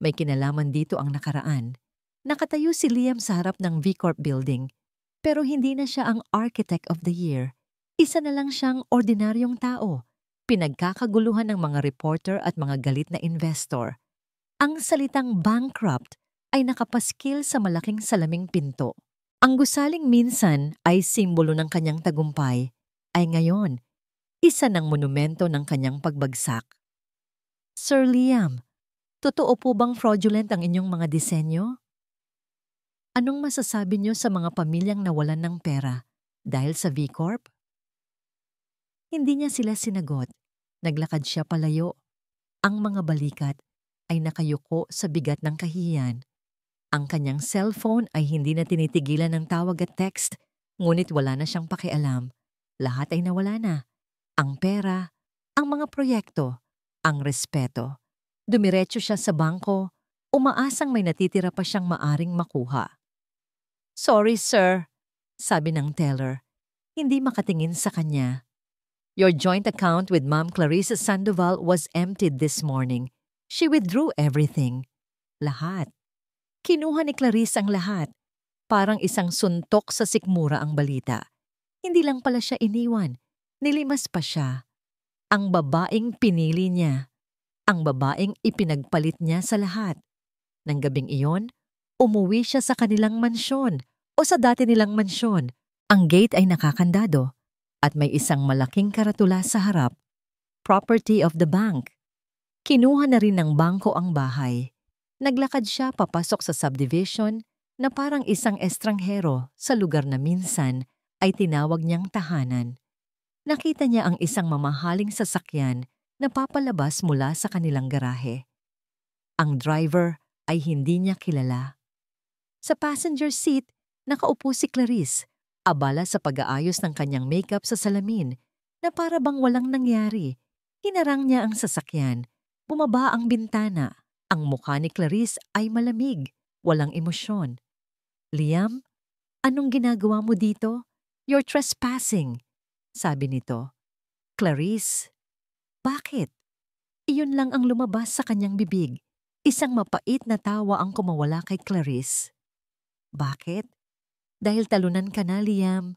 May kinalaman dito ang nakaraan. Nakatayo si Liam sa harap ng V Corp building, pero hindi na siya ang Architect of the Year. Isa na lang siyang ordinaryong tao, pinagkakaguluhan ng mga reporter at mga galit na investor. Ang salitang bankrupt ay nakapaskil sa malaking salaming pinto. Ang gusaling minsan ay simbolo ng kanyang tagumpay, ay ngayon, isa ng monumento ng kanyang pagbagsak. Sir Liam, totoo po bang fraudulent ang inyong mga disenyo? Anong masasabi niyo sa mga pamilyang nawalan ng pera dahil sa V Corp? Hindi niya sila sinagot. Naglakad siya palayo. Ang mga balikat ay nakayuko sa bigat ng kahihiyan. Ang kanyang cellphone ay hindi na tinitigilan ng tawag at text, ngunit wala na siyang pakialam. Lahat ay nawala na. Ang pera, ang mga proyekto, ang respeto. Dumiretso siya sa bangko, umaasang may natitira pa siyang maaring makuha. "Sorry, sir," sabi ng teller, hindi makatingin sa kanya. "Your joint account with Ma'am Clarissa Sandoval was emptied this morning. She withdrew everything." Lahat. Kinuha ni Clarice ang lahat. Parang isang suntok sa sikmura ang balita. Hindi lang pala siya iniwan. Nilimas pa siya. Ang babaeng pinili niya. Ang babaeng ipinagpalit niya sa lahat. Nang gabing iyon, umuwi siya sa kanilang mansyon o sa dati nilang mansyon. Ang gate ay nakakandado at may isang malaking karatula sa harap. Property of the bank. Kinuha na rin ng bangko ang bahay. Naglakad siya papasok sa subdivision na parang isang estranghero sa lugar na minsan ay tinawag niyang tahanan. Nakita niya ang isang mamahaling sasakyan na papalabas mula sa kanilang garahe. Ang driver ay hindi niya kilala. Sa passenger seat, nakaupo si Clarice, abala sa pag-aayos ng kanyang makeup sa salamin na para bang walang nangyari. Hinarang niya ang sasakyan. Bumaba ang bintana. Ang mukha ni Clarice ay malamig, walang emosyon. "Liam, anong ginagawa mo dito? You're trespassing," sabi nito. "Clarice, bakit?" Iyon lang ang lumabas sa kanyang bibig. Isang mapait na tawa ang kumawala kay Clarice. "Bakit? Dahil talunan ka na, Liam.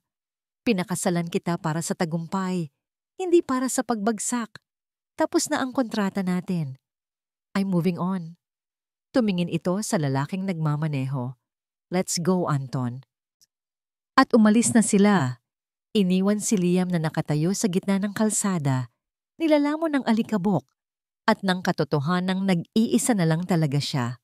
Pinakasalan kita para sa tagumpay, hindi para sa pagbagsak. Tapos na ang kontrata natin. I'm moving on." Tumingin ito sa lalaking nagmamaneho. "Let's go, Anton." At umalis na sila. Iniwan si Liam na nakatayo sa gitna ng kalsada, nilalamon ng alikabok, at ng katotohanang nag-iisa na lang talaga siya.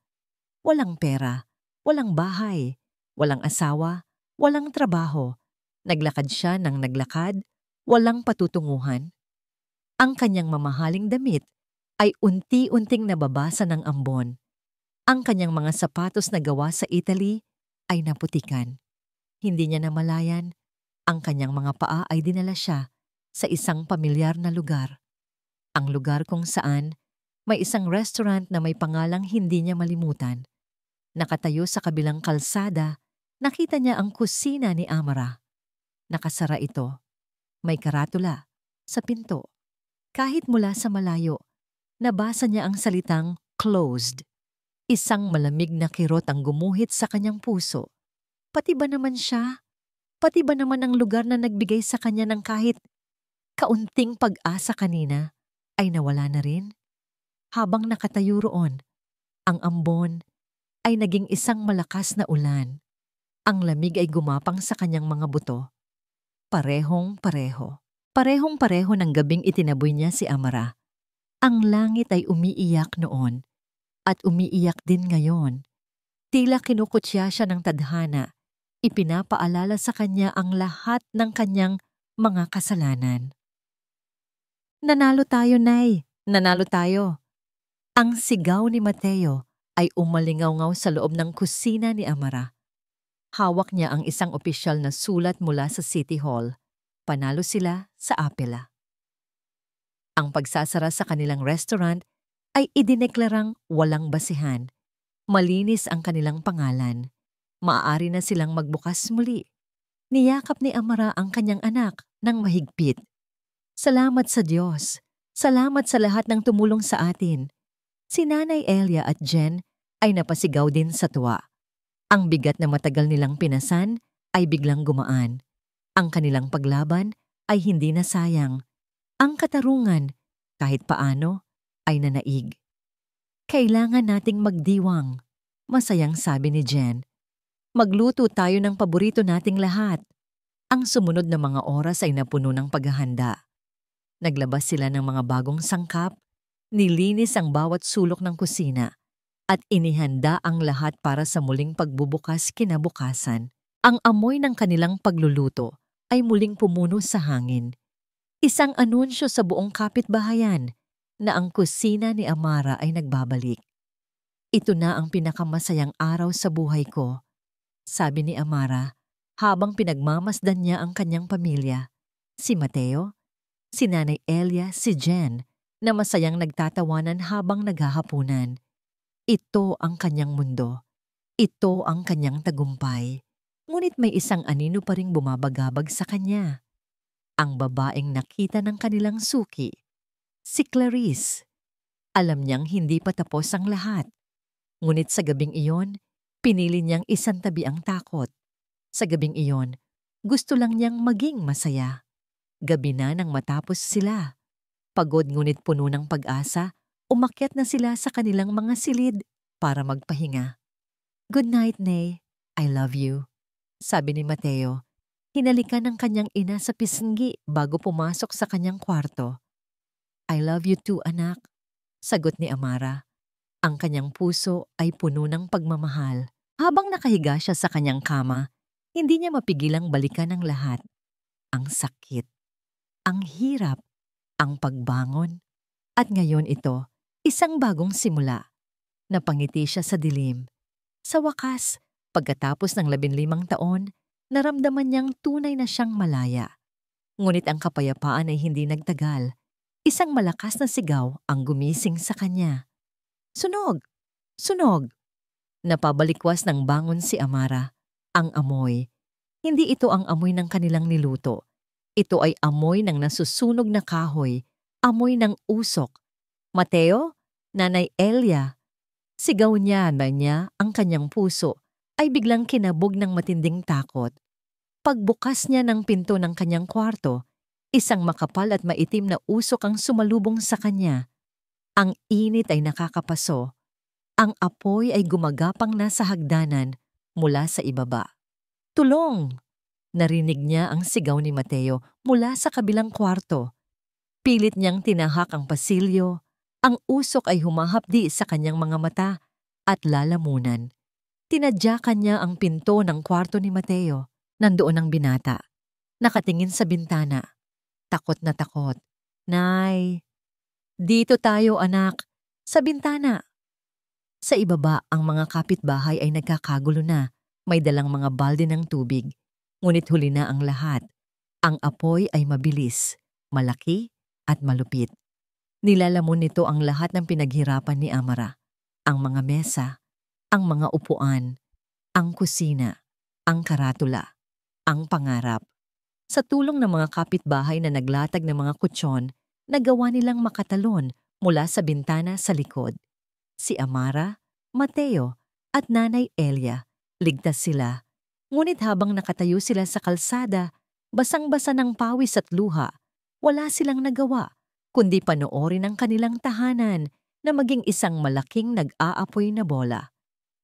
Walang pera, walang bahay, walang asawa, walang trabaho. Naglakad siya ng naglakad, walang patutunguhan. Ang kanyang mamahaling damit ay unti-unting nababasa ng ambon. Ang kanyang mga sapatos na gawa sa Italy ay naputikan. Hindi niya namalayan, ang kanyang mga paa ay dinala siya sa isang pamilyar na lugar. Ang lugar kung saan may isang restaurant na may pangalang hindi niya malimutan. Nakatayo sa kabilang kalsada, nakita niya ang kusina ni Amara. Nakasara ito. May karatula sa pinto. Kahit mula sa malayo, nabasa niya ang salitang closed. Isang malamig na kirot ang gumuhit sa kanyang puso. Pati ba naman siya? Pati ba naman ang lugar na nagbigay sa kanya ng kahit kaunting pag-asa kanina ay nawala na rin? Habang nakatayo roon, ang ambon ay naging isang malakas na ulan. Ang lamig ay gumapang sa kanyang mga buto. Parehong-pareho. Parehong-pareho ng gabing itinaboy niya si Amara. Ang langit ay umiiyak noon at umiiyak din ngayon. Tila kinukutya siya ng tadhana. Ipinapaalala sa kanya ang lahat ng kanyang mga kasalanan. "Nanalo tayo, Nay! Nanalo tayo!" Ang sigaw ni Mateo ay umalingaw-ngaw sa loob ng kusina ni Amara. Hawak niya ang isang opisyal na sulat mula sa City Hall. Panalo sila sa apela. Ang pagsasara sa kanilang restaurant ay idineklarang walang basihan. Malinis ang kanilang pangalan. Maaari na silang magbukas muli. Niyakap ni Amara ang kanyang anak ng mahigpit. Salamat sa Diyos. Salamat sa lahat ng tumulong sa atin. Si Nanay Elia at Jen ay napasigaw din sa tuwa. Ang bigat na matagal nilang pinasan ay biglang gumaan. Ang kanilang paglaban ay hindi na sayang. Ang katarungan, kahit paano, ay nanaig. Kailangan nating magdiwang, masayang sabi ni Jen. Magluto tayo ng paborito nating lahat. Ang sumunod na mga oras ay napuno ng paghahanda. Naglabas sila ng mga bagong sangkap, nilinis ang bawat sulok ng kusina, at inihanda ang lahat para sa muling pagbubukas kinabukasan. Ang amoy ng kanilang pagluluto ay muling pumuno sa hangin. Isang anunsyo sa buong kapitbahayan na ang kusina ni Amara ay nagbabalik. Ito na ang pinakamasayang araw sa buhay ko, sabi ni Amara habang pinagmamasdan niya ang kanyang pamilya. Si Mateo, si Nanay Elia, si Jen, na masayang nagtatawanan habang naghahapunan. Ito ang kanyang mundo. Ito ang kanyang tagumpay. Ngunit may isang anino pa ring bumabagabag sa kanya. Ang babaeng nakita ng kanilang suki, si Clarice. Alam niyang hindi pa tapos ang lahat. Ngunit sa gabing iyon, pinili niyang isantabi ang takot. Sa gabing iyon, gusto lang niyang maging masaya. Gabi na nang matapos sila. Pagod ngunit puno ng pag-asa, umakyat na sila sa kanilang mga silid para magpahinga. Good night, Nay. I love you, sabi ni Mateo. Hinalikan ng kanyang ina sa pisngi bago pumasok sa kanyang kwarto. I love you too, anak, sagot ni Amara. Ang kanyang puso ay puno ng pagmamahal. Habang nakahiga siya sa kanyang kama, hindi niya mapigilang balikan ang lahat. Ang sakit, ang hirap, ang pagbangon. At ngayon ito, isang bagong simula. Napangiti siya sa dilim. Sa wakas, pagkatapos ng 15 taon, naramdaman niyang tunay na siyang malaya. Ngunit ang kapayapaan ay hindi nagtagal. Isang malakas na sigaw ang gumising sa kanya. Sunog! Sunog! Napabalikwas ng bangon si Amara. Ang amoy. Hindi ito ang amoy ng kanilang niluto. Ito ay amoy ng nasusunog na kahoy. Amoy ng usok. Mateo? Nanay Elia? Sigaw niya ang kanyang puso ay biglang kinabog ng matinding takot. Pagbukas niya ng pinto ng kanyang kwarto, isang makapal at maitim na usok ang sumalubong sa kanya. Ang init ay nakakapaso. Ang apoy ay gumagapang na sa hagdanan mula sa ibaba. Tulong! Narinig niya ang sigaw ni Mateo mula sa kabilang kwarto. Pilit niyang tinahak ang pasilyo. Ang usok ay humahapdi sa kanyang mga mata at lalamunan. Tinadyakan niya ang pinto ng kwarto ni Mateo. Nandoon ang binata. Nakatingin sa bintana. Takot na takot. Nay! Dito tayo, anak. Sa bintana. Sa ibaba, ang mga kapitbahay ay nagkakagulo na. May dalang mga balde ng tubig. Ngunit huli na ang lahat. Ang apoy ay mabilis, malaki at malupit. Nilalamon nito ang lahat ng pinaghirapan ni Amara. Ang mga mesa, ang mga upuan, ang kusina, ang karatula, ang pangarap. Sa tulong ng mga kapitbahay na naglatag ng mga kutsyon, nagawa nilang makatalon mula sa bintana sa likod. Si Amara, Mateo at Nanay Elia, ligtas sila. Ngunit habang nakatayo sila sa kalsada, basang-basa ng pawis at luha, wala silang nagawa kundi panoorin ang kanilang tahanan na maging isang malaking nag-aapoy na bola.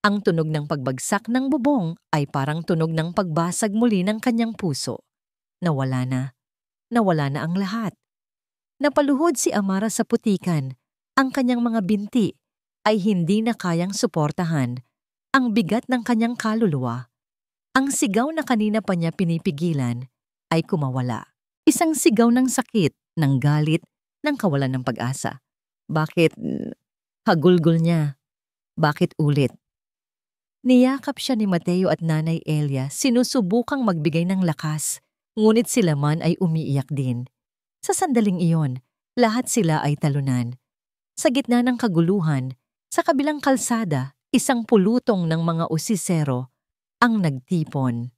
Ang tunog ng pagbagsak ng bubong ay parang tunog ng pagbasag muli ng kanyang puso. Nawala na ang lahat. Napaluhod si Amara sa putikan. Ang kanyang mga binti ay hindi na kayang suportahan ang bigat ng kanyang kaluluwa. Ang sigaw na kanina pa niya pinipigilan ay kumawala. Isang sigaw ng sakit, ng galit, ng kawalan ng pag-asa. Bakit? Hagulgol niya. Bakit ulit? Niyakap siya ni Mateo at Nanay Elia, sinusubukang magbigay ng lakas, ngunit sila man ay umiiyak din. Sa sandaling iyon, lahat sila ay talunan. Sa gitna ng kaguluhan, sa kabilang kalsada, isang pulutong ng mga usisero ang nagtipon.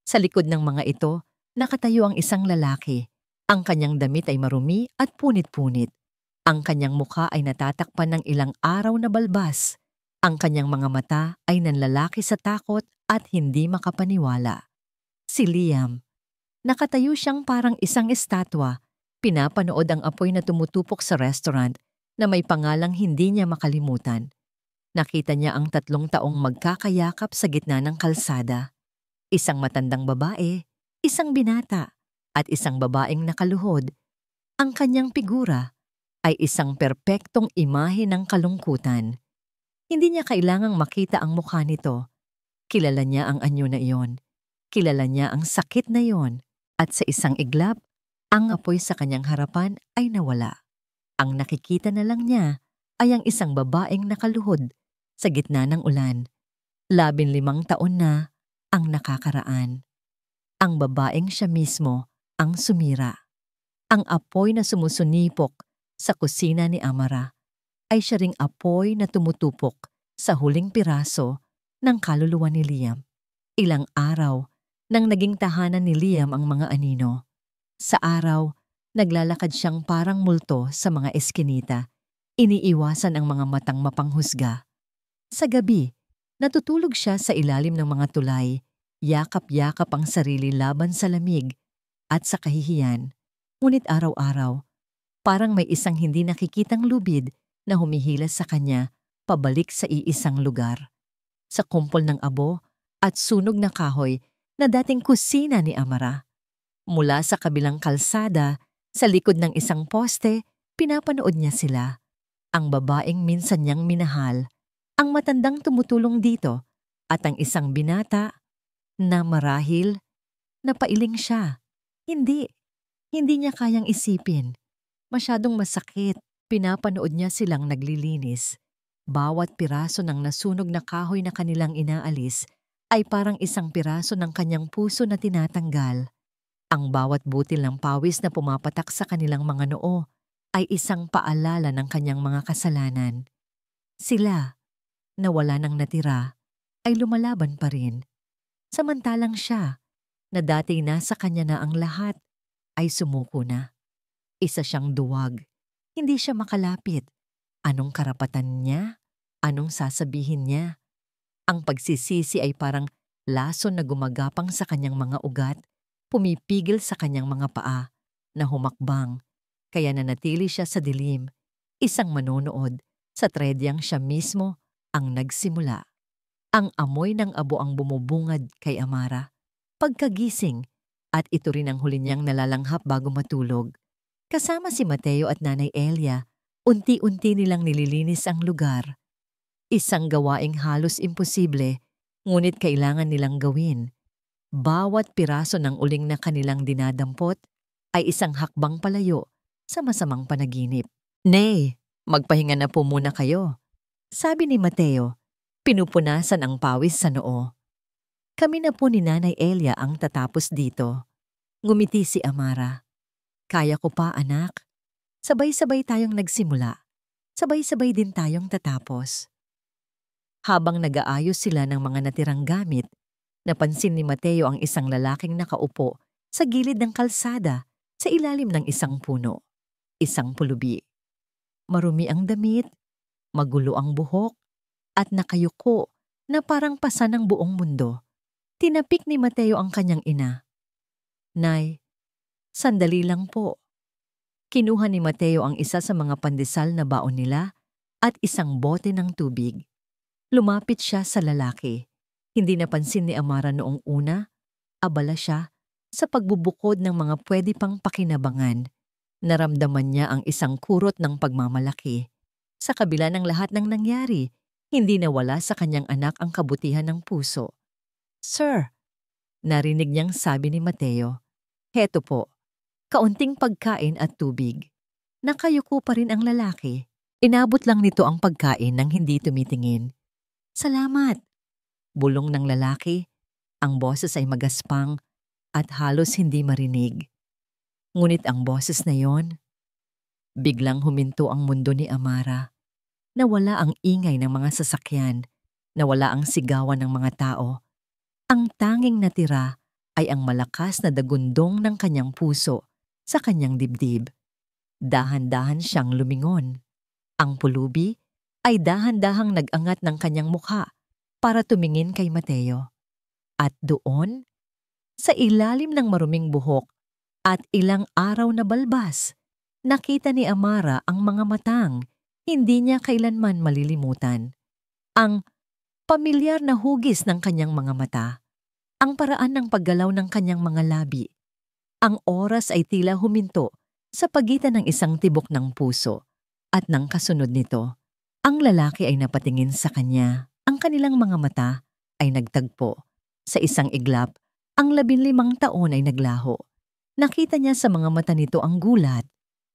Sa likod ng mga ito, nakatayo ang isang lalaki. Ang kanyang damit ay marumi at punit-punit. Ang kanyang mukha ay natatakpan ng ilang araw na balbas. Ang kanyang mga mata ay nanlalaki sa takot at hindi makapaniwala. Si Liam. Nakatayo siyang parang isang estatwa. Pinapanood ang apoy na tumutupok sa restaurant na may pangalang hindi niya makalimutan. Nakita niya ang 3 taong magkakayakap sa gitna ng kalsada. Isang matandang babae, isang binata, at isang babaeng nakaluhod. Ang kanyang figura ay isang perpektong imahe ng kalungkutan. Hindi niya kailangang makita ang mukha nito. Kilala niya ang anyo na iyon. Kilala niya ang sakit na iyon. At sa isang iglap, ang apoy sa kanyang harapan ay nawala. Ang nakikita na lang niya ay ang isang babaeng nakaluhod sa gitna ng ulan. 15 taon na ang nakakaraan. Ang babaeng siya mismo ang sumira. Ang apoy na sumusunipok sa kusina ni Amara ay siya ring apoy na tumutupok sa huling piraso ng kaluluwa ni Liam. Ilang araw nang naging tahanan ni Liam ang mga anino. Sa araw, naglalakad siyang parang multo sa mga eskinita. Iniiwasan ang mga matang mapanghusga. Sa gabi, natutulog siya sa ilalim ng mga tulay, yakap-yakap ang sarili laban sa lamig at sa kahihiyan. Ngunit araw-araw, parang may isang hindi nakikitang lubid na humihilas sa kanya pabalik sa iisang lugar. Sa kumpol ng abo at sunog na kahoy na dating kusina ni Amara. Mula sa kabilang kalsada, sa likod ng isang poste, pinapanood niya sila. Ang babaeng minsan niyang minahal, ang matandang tumutulong dito, at ang isang binata na marahil napailing siya. Hindi niya kayang isipin. Masyadong masakit. Pinapanood niya silang naglilinis. Bawat piraso ng nasunog na kahoy na kanilang inaalis ay parang isang piraso ng kanyang puso na tinatanggal. Ang bawat butil ng pawis na pumapatak sa kanilang mga noo ay isang paalala ng kanyang mga kasalanan. Sila, na wala nang natira, ay lumalaban pa rin. Samantalang siya, na dati nasa kanya na ang lahat, ay sumuko na. Isa siyang duwag. Hindi siya makalapit. Anong karapatan niya? Anong sasabihin niya? Ang pagsisisi ay parang lason na gumagapang sa kanyang mga ugat, pumipigil sa kanyang mga paa, na humakbang, kaya nanatili siya sa dilim, isang manonood, sa tredyang siya mismo ang nagsimula. Ang amoy ng abo ang bumubungad kay Amara. Pagkagising, at ito rin ang huli niyang nalalanghap bago matulog. Kasama si Mateo at Nanay Elia, unti-unti nilang nililinis ang lugar. Isang gawaing halos imposible, ngunit kailangan nilang gawin. Bawat piraso ng uling na kanilang dinadampot ay isang hakbang palayo sa masamang panaginip. "Nay, magpahinga na po muna kayo," sabi ni Mateo, pinupunasan ang pawis sa noo. "Kami na po ni Nanay Elia ang tatapos dito." Ngumiti si Amara. "Kaya ko pa, anak. Sabay-sabay tayong nagsimula. Sabay-sabay din tayong tatapos." Habang nag-aayos sila ng mga natirang gamit, napansin ni Mateo ang isang lalaking nakaupo sa gilid ng kalsada sa ilalim ng isang puno. Isang pulubi. Marumi ang damit, magulo ang buhok, at nakayuko na parang pasa ng buong mundo. Tinapik ni Mateo ang kanyang ina. "Nay, sandali lang po." Kinuha ni Mateo ang isa sa mga pandesal na baon nila at isang bote ng tubig. Lumapit siya sa lalaki. Hindi napansin ni Amara noong una. Abala siya sa pagbubukod ng mga pwede pang pakinabangan. Naramdaman niya ang isang kurot ng pagmamalaki. Sa kabila ng lahat ng nangyari, hindi nawala sa kanyang anak ang kabutihan ng puso. "Sir," narinig niyang sabi ni Mateo, "heto po. Kaunting pagkain at tubig." Nakayuko pa rin ang lalaki. Inabot lang nito ang pagkain nang hindi tumitingin. Salamat! Bulong ng lalaki, ang boses ay magaspang at halos hindi marinig. Ngunit ang boses na yon, biglang huminto ang mundo ni Amara. Nawala ang ingay ng mga sasakyan, nawala ang sigawan ng mga tao. Ang tanging natira ay ang malakas na dagundong ng kanyang puso sa kanyang dibdib. Dahan-dahan siyang lumingon. Ang pulubi ay dahan-dahang nag-angat ng kanyang mukha para tumingin kay Mateo. At doon, sa ilalim ng maruming buhok at ilang araw na balbas, nakita ni Amara ang mga matang hindi niya kailanman malilimutan. Ang pamilyar na hugis ng kanyang mga mata, ang paraan ng paggalaw ng kanyang mga labi. Ang oras ay tila huminto sa pagitan ng isang tibok ng puso at ng kasunod nito. Ang lalaki ay napatingin sa kanya. Ang kanilang mga mata ay nagtagpo. Sa isang iglap, ang 15 taon ay naglaho. Nakita niya sa mga mata nito ang gulat,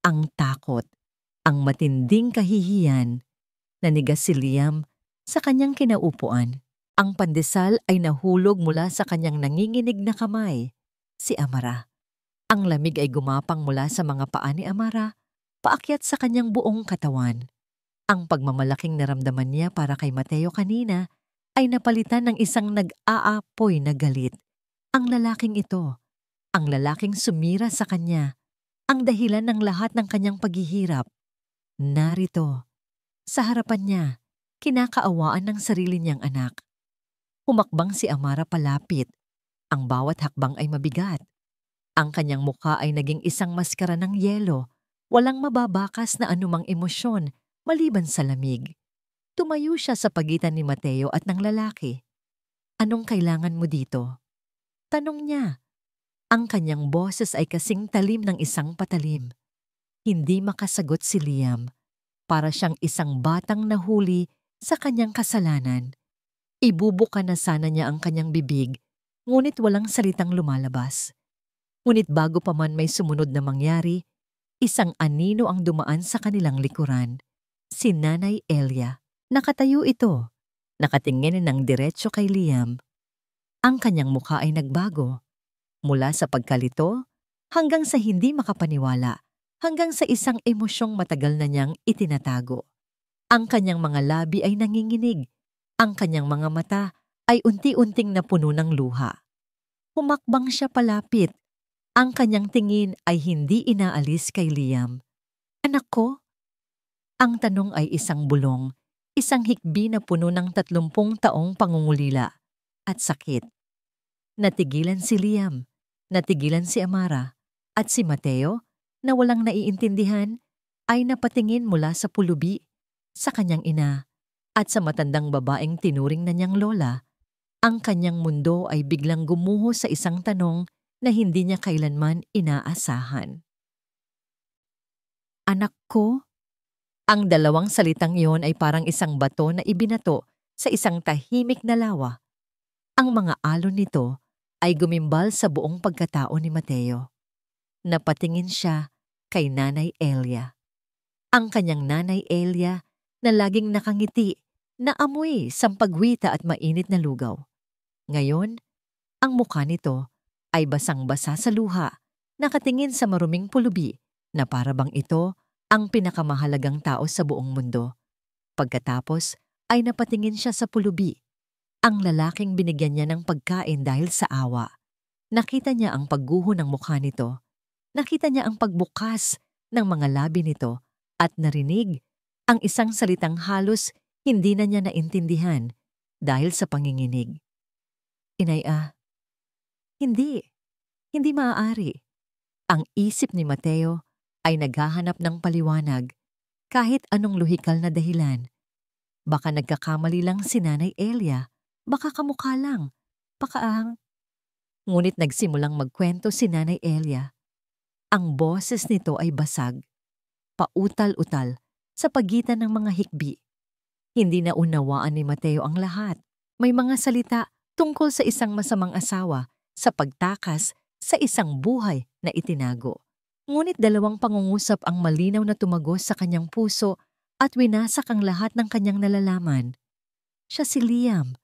ang takot, ang matinding kahihiyan. Nanigas si Liam sa kanyang kinaupuan. Ang pandesal ay nahulog mula sa kanyang nanginginig na kamay. Si Amara. Ang lamig ay gumapang mula sa mga paa ni Amara, paakyat sa kanyang buong katawan. Ang pagmamalaking naramdaman niya para kay Mateo kanina ay napalitan ng isang nag-aapoy na galit. Ang lalaking ito, ang lalaking sumira sa kanya, ang dahilan ng lahat ng kanyang paghihirap. Narito, sa harapan niya, kinakaawaan ng sarili niyang anak. Humakbang si Amara palapit. Ang bawat hakbang ay mabigat. Ang kanyang mukha ay naging isang maskara ng yelo, walang mababakas na anumang emosyon maliban sa lamig. Tumayo siya sa pagitan ni Mateo at ng lalaki. Anong kailangan mo dito? Tanong niya. Ang kanyang boses ay kasing talim ng isang patalim. Hindi makasagot si Liam. Para siyang isang batang nahuli sa kanyang kasalanan. Ibubuka na sana niya ang kanyang bibig, ngunit walang salitang lumalabas. Ngunit bago pa man may sumunod na mangyari, isang anino ang dumaan sa kanilang likuran. Si Nanay Elia. Nakatayo ito. Nakatingin ng diretsyo kay Liam. Ang kanyang mukha ay nagbago. Mula sa pagkalito, hanggang sa hindi makapaniwala, hanggang sa isang emosyong matagal na niyang itinatago. Ang kanyang mga labi ay nanginginig. Ang kanyang mga mata ay unti-unting napuno ng luha. Humakbang siya palapit. Ang kanyang tingin ay hindi inaalis kay Liam. Anak ko? Ang tanong ay isang bulong, isang hikbi na puno ng 30 taong pangungulila at sakit. Natigilan si Liam, natigilan si Amara, at si Mateo, na walang naiintindihan, ay napatingin mula sa pulubi, sa kanyang ina, at sa matandang babaeng tinuring na niyang lola. Ang kanyang mundo ay biglang gumuho sa isang tanong na hindi niya kailanman inaasahan. Anak ko? Ang dalawang salitang iyon ay parang isang bato na ibinato sa isang tahimik na lawa. Ang mga alon nito ay gumimbal sa buong pagkatao ni Mateo. Napatingin siya kay Nanay Elia. Ang kanyang Nanay Elia na laging nakangiti, na amoy sampagwita at mainit na lugaw. Ngayon, ang mukha nito ay basang-basa sa luha, nakatingin sa maruming pulubi na para bang ito ang pinakamahalagang tao sa buong mundo. Pagkatapos ay napatingin siya sa pulubi. Ang lalaking binigyan niya ng pagkain dahil sa awa. Nakita niya ang pagguho ng mukha nito. Nakita niya ang pagbukas ng mga labi nito at narinig ang isang salitang halos hindi na niya naintindihan dahil sa panginginig. Inay, hindi maaari. Ang isip ni Mateo ay naghahanap ng paliwanag kahit anong lohikal na dahilan. Baka nagkakamali lang si Nanay Elia, baka kamukha lang, baka. Ngunit nagsimulang magkwento si Nanay Elia. Ang boses nito ay basag, pautal-utal sa pagitan ng mga hikbi. Hindi na unawaan ni Mateo ang lahat. May mga salita tungkol sa isang masamang asawa sa pagtakas sa isang buhay na itinago. Ngunit dalawang pangungusap ang malinaw na tumagos sa kanyang puso at winasak ang lahat ng kanyang nalalaman. Siya si Liam.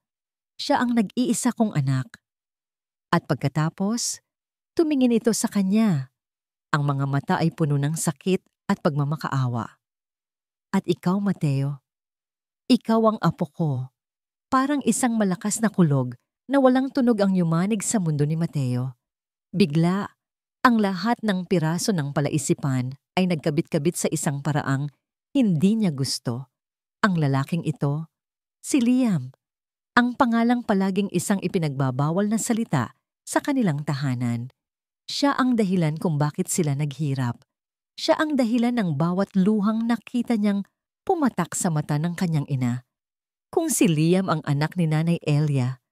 Siya ang nag-iisa kong anak. At pagkatapos, tumingin ito sa kanya. Ang mga mata ay puno ng sakit at pagmamakaawa. At ikaw, Mateo, ikaw ang apo ko. Parang isang malakas na kulog na walang tunog ang yumanig sa mundo ni Mateo. Bigla, ang lahat ng piraso ng palaisipan ay nagkabit-kabit sa isang paraang hindi niya gusto. Ang lalaking ito, si Liam, ang pangalang palaging isang ipinagbabawal na salita sa kanilang tahanan. Siya ang dahilan kung bakit sila naghirap. Siya ang dahilan ng bawat luhang nakita niyang pumatak sa mata ng kanyang ina. Kung si Liam ang anak ni Nanay Elia,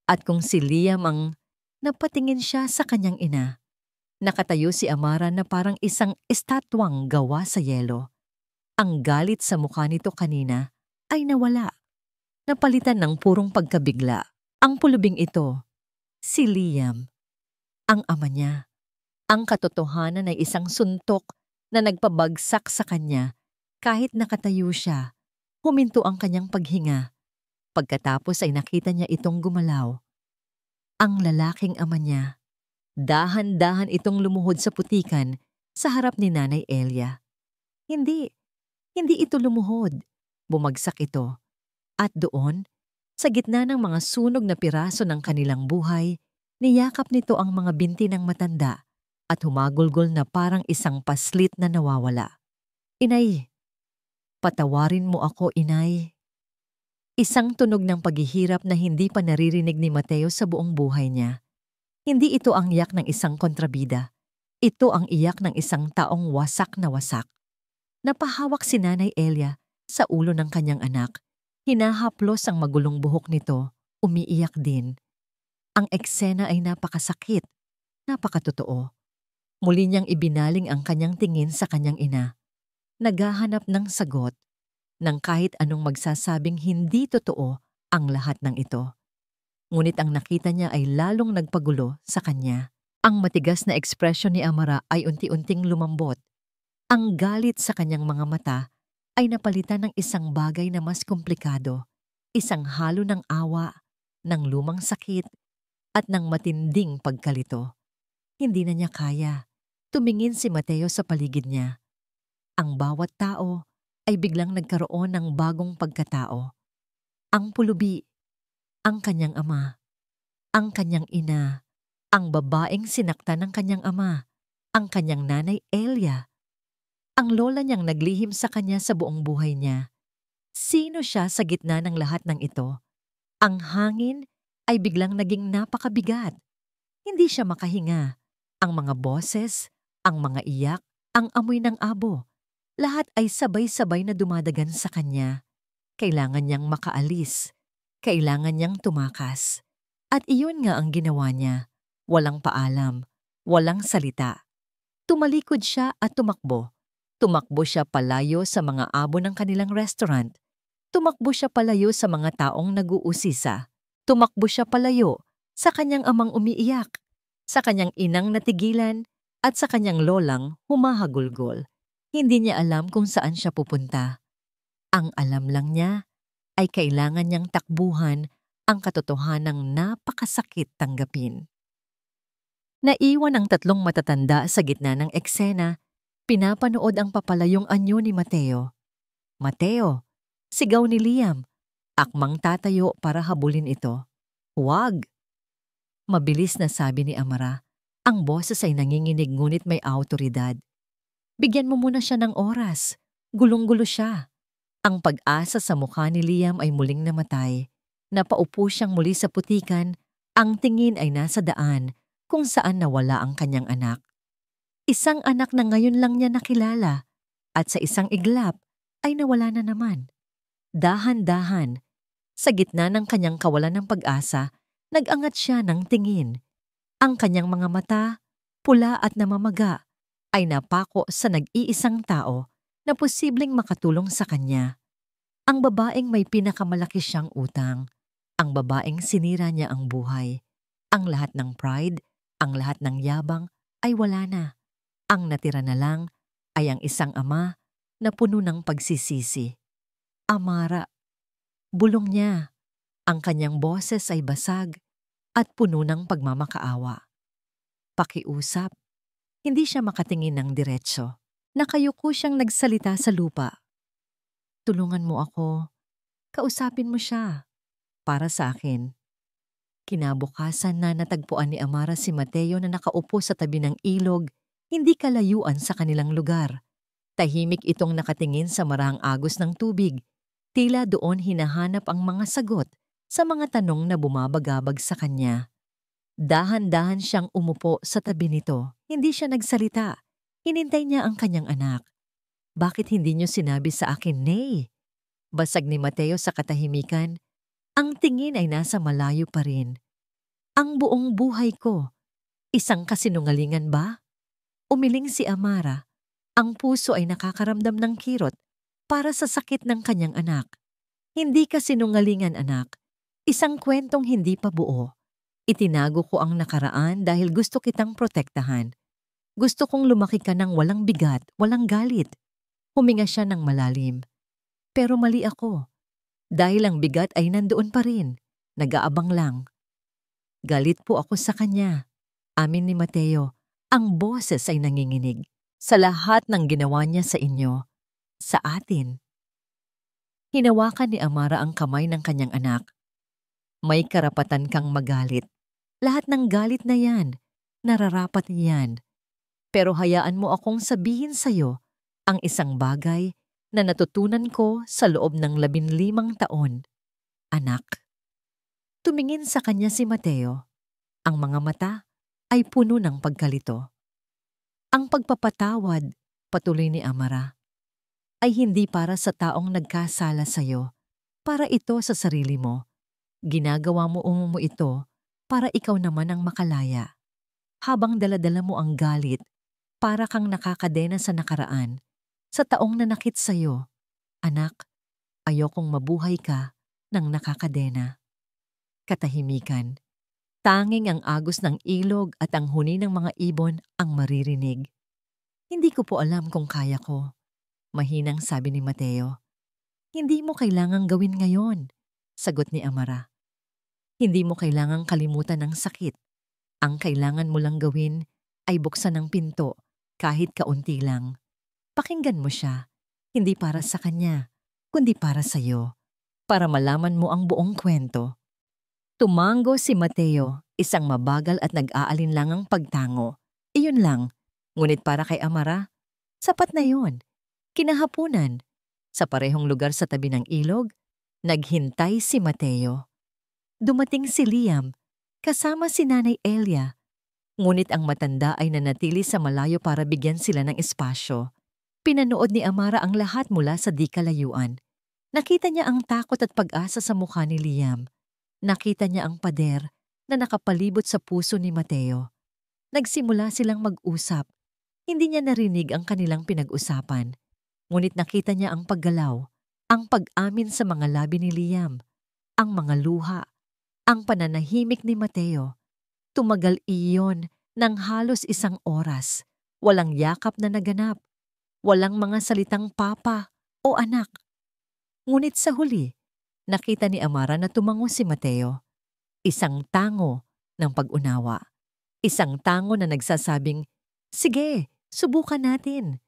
at kung si Liam ang napatingin siya sa kanyang ina, nakatayo si Amara na parang isang estatwang gawa sa yelo. Ang galit sa mukha nito kanina ay nawala. Napalitan ng purong pagkabigla. Ang pulubing ito, si Liam, ang ama niya. Ang katotohanan ay isang suntok na nagpabagsak sa kanya kahit nakatayo siya. Huminto ang kanyang paghinga. Pagkatapos ay nakita niya itong gumalaw. Ang lalaking ama niya. Dahan-dahan itong lumuhod sa putikan sa harap ni Nanay Elia. Hindi ito lumuhod. Bumagsak ito. At doon, sa gitna ng mga sunog na piraso ng kanilang buhay, niyakap nito ang mga binti ng matanda at humagulgol na parang isang paslit na nawawala. Inay, patawarin mo ako, inay. Isang tunog ng paghihirap na hindi pa naririnig ni Mateo sa buong buhay niya. Hindi ito ang iyak ng isang kontrabida. Ito ang iyak ng isang taong wasak na wasak. Napahawak si Nanay Elia sa ulo ng kanyang anak. Hinahaplos ang magulong buhok nito, umiiyak din. Ang eksena ay napakasakit, napakatotoo. Muli niyang ibinaling ang kanyang tingin sa kanyang ina. Naghahanap ng sagot, ng kahit anong magsasabing hindi totoo ang lahat ng ito. Ngunit ang nakita niya ay lalong nagpagulo sa kanya. Ang matigas na ekspresyon ni Amara ay unti-unting lumambot. Ang galit sa kanyang mga mata ay napalitan ng isang bagay na mas komplikado, isang halo ng awa, ng lumang sakit, at ng matinding pagkalito. Hindi na niya kaya. Tumingin si Mateo sa paligid niya. Ang bawat tao ay biglang nagkaroon ng bagong pagkatao. Ang pulubi, ang kanyang ama, ang kanyang ina, ang babaeng sinaktan ng kanyang ama, ang kanyang Nanay Elia. Ang lola niyang naglihim sa kanya sa buong buhay niya. Sino siya sa gitna ng lahat ng ito? Ang hangin ay biglang naging napakabigat. Hindi siya makahinga. Ang mga boses, ang mga iyak, ang amoy ng abo, lahat ay sabay-sabay na dumadagan sa kanya. Kailangan niyang makaalis. Kailangan niyang tumakas. At iyon nga ang ginawa niya. Walang paalam, walang salita. Tumalikod siya at tumakbo. Tumakbo siya palayo sa mga abo ng kanilang restaurant. Tumakbo siya palayo sa mga taong nag-uusisa. Tumakbo siya palayo sa kanyang amang umiiyak, sa kanyang inang natigilan, at sa kanyang lolang humahagulgol. Hindi niya alam kung saan siya pupunta. Ang alam lang niya ay kailangan niyang takbuhan ang katotohanang napakasakit tanggapin. Naiwan ang tatlong matatanda sa gitna ng eksena. Pinapanood ang papalayong anyo ni Mateo. Mateo, sigaw ni Liam. Akmang tatayo para habulin ito. Huwag! Mabilis na sabi ni Amara. Ang boses ay nanginginig ngunit may awtoridad. Bigyan mo muna siya ng oras. Gulong-gulo siya. Ang pag-asa sa mukha ni Liam ay muling namatay. Napaupo siyang muli sa putikan. Ang tingin ay nasa daan kung saan nawala ang kanyang anak. Isang anak na ngayon lang niya nakilala at sa isang iglap ay nawala na naman. Dahan-dahan, sa gitna ng kanyang kawalan ng pag-asa, nag-angat siya ng tingin. Ang kanyang mga mata, pula at namamaga, ay napako sa nag-iisang tao na posibleng makatulong sa kanya. Ang babaeng may pinakamalaki siyang utang. Ang babaeng sinira niya ang buhay. Ang lahat ng pride, ang lahat ng yabang ay wala na. Ang natira na lang ay ang isang ama na puno ng pagsisisi. Amara, Bulong niya. Ang kanyang boses ay basag at puno ng pagmamakaawa. Pakiusap. Hindi siya makatingin ng diretso. Nakayuko siyang nagsalita sa lupa. Tulungan mo ako. Kausapin mo siya. Para sa akin. Kinabukasan na natagpuan ni Amara si Mateo na nakaupo sa tabi ng ilog, hindi kalayuan sa kanilang lugar. Tahimik itong nakatingin sa marahang agos ng tubig. Tila doon hinahanap ang mga sagot sa mga tanong na bumabagabag sa kanya. Dahan-dahan siyang umupo sa tabi nito. Hindi siya nagsalita. Hinintay niya ang kanyang anak. Bakit hindi niyo sinabi sa akin, Nay? Basag ni Mateo sa katahimikan. Ang tingin ay nasa malayo pa rin. Ang buong buhay ko, isang kasinungalingan ba? Umiling si Amara. Ang puso ay nakakaramdam ng kirot para sa sakit ng kanyang anak. Hindi kasinungalingan, anak. Isang kwentong hindi pa buo. Itinago ko ang nakaraan dahil gusto kitang protektahan. Gusto kong lumaki ka ng walang bigat, walang galit. Huminga siya ng malalim. Pero mali ako. Dahil ang bigat ay nandoon pa rin. Nag-aabang lang. Galit po ako sa kanya. Amin ni Mateo, ang boses ay nanginginig. Sa lahat ng ginawa niya sa inyo, sa atin. Hinawakan ni Amara ang kamay ng kanyang anak. May karapatan kang magalit. Lahat ng galit na yan, nararapat niyan. Pero hayaan mo akong sabihin sa'yo ang isang bagay na natutunan ko sa loob ng 15 taon. Anak. Tumingin sa kanya si Mateo. Ang mga mata ay puno ng pagkalito. Ang pagpapatawad, patuloy ni Amara, ay hindi para sa taong nagkasala sa'yo, para ito sa sarili mo. Ginagawa mo ito para ikaw naman ang makalaya. Habang daladala mo ang galit, para kang nakakadena sa nakaraan, sa taong nanakit sa'yo. Anak, ayokong mabuhay ka ng nakakadena. Katahimikan. Tanging ang agos ng ilog at ang huni ng mga ibon ang maririnig. Hindi ko po alam kung kaya ko. Mahinang sabi ni Mateo. Hindi mo kailangang gawin ngayon, sagot ni Amara. Hindi mo kailangang kalimutan ng sakit. Ang kailangan mo lang gawin ay buksan ang pinto kahit kaunti lang. Pakinggan mo siya, hindi para sa kanya, kundi para sa iyo, para malaman mo ang buong kwento. Tumango si Mateo, isang mabagal at nag-aalinlangang pagtango. Iyon lang, ngunit para kay Amara, sapat na yun. Kinahapunan, sa parehong lugar sa tabi ng ilog, naghintay si Mateo. Dumating si Liam, kasama si Nanay Elia. Ngunit ang matanda ay nanatili sa malayo para bigyan sila ng espasyo. Pinanood ni Amara ang lahat mula sa di kalayuan. Nakita niya ang takot at pag-asa sa mukha ni Liam. Nakita niya ang pader na nakapalibot sa puso ni Mateo. Nagsimula silang mag-usap. Hindi niya narinig ang kanilang pinag-usapan. Ngunit nakita niya ang paggalaw, ang pag-amin sa mga labi ni Liam, ang mga luha, ang pananahimik ni Mateo. Tumagal iyon ng halos 1 oras. Walang yakap na naganap. Walang mga salitang papa o anak. Ngunit sa huli, nakita ni Amara na tumango si Mateo. Isang tango ng pag-unawa. Isang tango na nagsasabing, sige, subukan natin.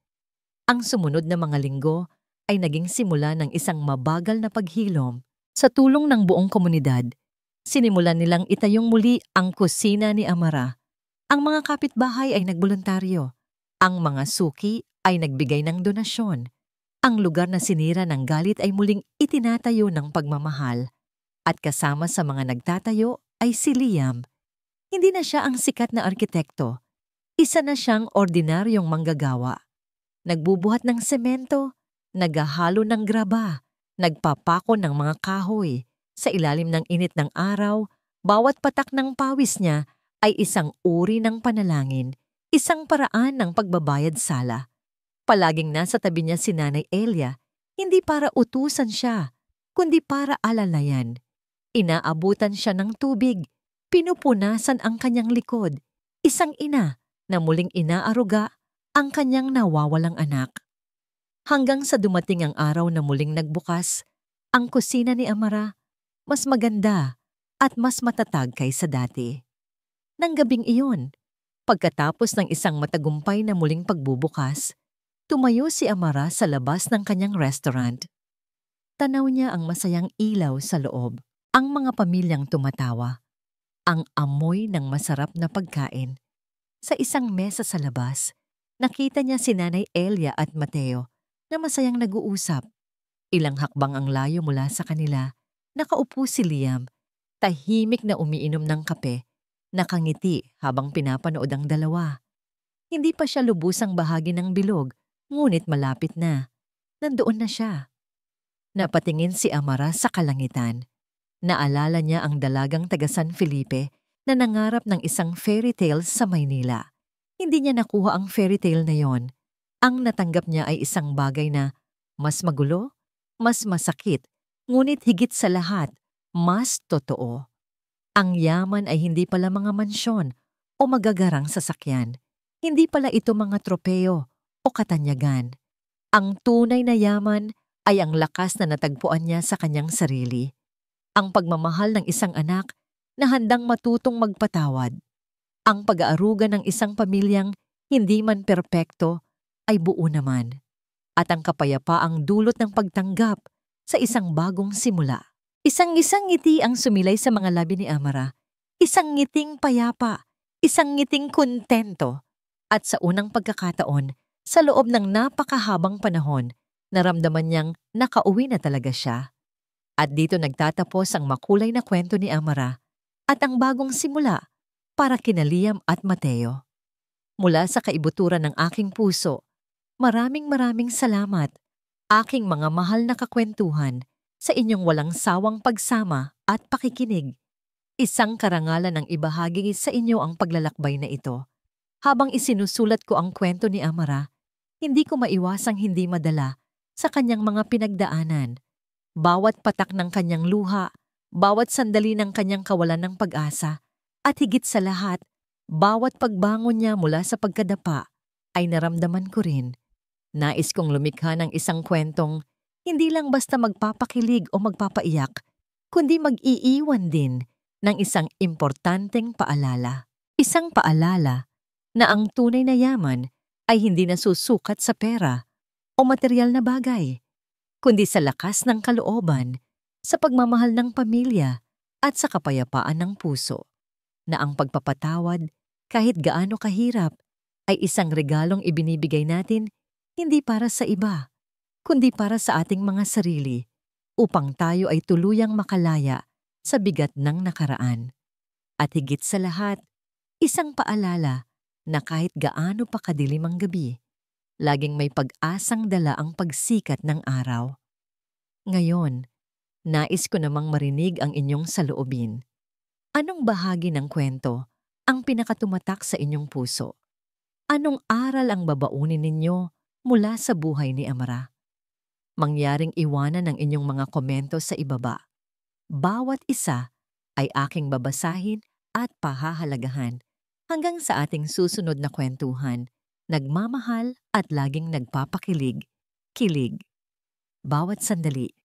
Ang sumunod na mga linggo ay naging simula ng isang mabagal na paghilom. Sa tulong ng buong komunidad, sinimulan nilang itayong muli ang kusina ni Amara. Ang mga kapitbahay ay nagboluntaryo. Ang mga suki ay nagbigay ng donasyon. Ang lugar na sinira ng galit ay muling itinatayo ng pagmamahal. At kasama sa mga nagtatayo ay si Liam. Hindi na siya ang sikat na arkitekto. Isa na siyang ordinaryong manggagawa. Nagbubuhat ng semento, naghahalo ng graba, nagpapako ng mga kahoy. Sa ilalim ng init ng araw, bawat patak ng pawis niya ay isang uri ng panalangin, isang paraan ng pagbabayad sala. Palaging nasa tabi niya si Nanay Elia, hindi para utusan siya, kundi para alalayan. Inaabutan siya ng tubig, pinupunasan ang kanyang likod, isang ina na muling inaaruga ang kanyang nawawalang anak. Hanggang sa dumating ang araw na muling nagbukas, Ang kusina ni Amara, mas maganda at mas matatag kaysa dati. Nang gabing iyon, pagkatapos ng isang matagumpay na muling pagbubukas, tumayo si Amara sa labas ng kanyang restaurant. Tanaw niya ang masayang ilaw sa loob, ang mga pamilyang tumatawa, ang amoy ng masarap na pagkain. Sa isang mesa sa labas, nakita niya si Nanay Elia at Mateo na masayang nag-uusap. Ilang hakbang ang layo mula sa kanila, nakaupo si Liam, tahimik na umiinom ng kape, nakangiti habang pinapanood ang dalawa. Hindi pa siya lubusang bahagi ng bilog, ngunit malapit na. Nandoon na siya. Napatingin si Amara sa kalangitan. Naalala niya ang dalagang taga San Felipe na nangarap ng isang fairy tale sa Maynila. Hindi niya nakuha ang fairy tale na yon. Ang natanggap niya ay isang bagay na mas magulo, mas masakit, ngunit higit sa lahat, mas totoo. Ang yaman ay hindi pala mga mansyon o magagarang sasakyan. Hindi pala ito mga tropeyo o katanyagan. Ang tunay na yaman ay ang lakas na natagpuan niya sa kanyang sarili. Ang pagmamahal ng isang anak na handang matutong magpatawad. Ang pag-aaruga ng isang pamilyang hindi man perpekto ay buo naman. At ang kapayapaang dulot ng pagtanggap sa isang bagong simula. Isang-isang ngiti ang sumilay sa mga labi ni Amara. Isang ngiting payapa, isang ngiting kontento. At sa unang pagkakataon, sa loob ng napakahabang panahon, naramdaman niyang nakauwi na talaga siya. At dito nagtatapos ang makulay na kwento ni Amara at ang bagong simula para kina Liam at Mateo. Mula sa kaibuturan ng aking puso, maraming salamat, aking mga mahal na kakwentuhan, sa inyong walang sawang pagsama at pakikinig. Isang karangalan ng ibahagi sa inyo ang paglalakbay na ito. Habang isinusulat ko ang kwento ni Amara, hindi ko maiwasang hindi madala sa kanyang mga pinagdaanan. Bawat patak ng kanyang luha, bawat sandali ng kanyang kawalan ng pag-asa, at higit sa lahat, bawat pagbangon niya mula sa pagkadapa, ay naramdaman ko rin. Nais kong lumikha ng isang kwentong hindi lang basta magpapakilig o magpapaiyak, kundi mag-iiwan din ng isang importanteng paalala. Isang paalala na ang tunay na yaman ay hindi nasusukat sa pera o material na bagay, kundi sa lakas ng kalooban, sa pagmamahal ng pamilya at sa kapayapaan ng puso, na ang pagpapatawad kahit gaano kahirap ay isang regalong ibinibigay natin hindi para sa iba, kundi para sa ating mga sarili, upang tayo ay tuluyang makalaya sa bigat ng nakaraan. At higit sa lahat, isang paalala na kahit gaano pa kadilim ang gabi, laging may pag-asang dala ang pagsikat ng araw. Ngayon, nais ko namang marinig ang inyong saloobin. Anong bahagi ng kwento ang pinakatumatak sa inyong puso? Anong aral ang babaunin ninyo mula sa buhay ni Amara? Mangyaring iwanan ang inyong mga komento sa ibaba. Bawat isa ay aking babasahin at pahahalagahan hanggang sa ating susunod na kwentuhan. Nagmamahal at laging nagpapakilig. Kilig. Bawat sandali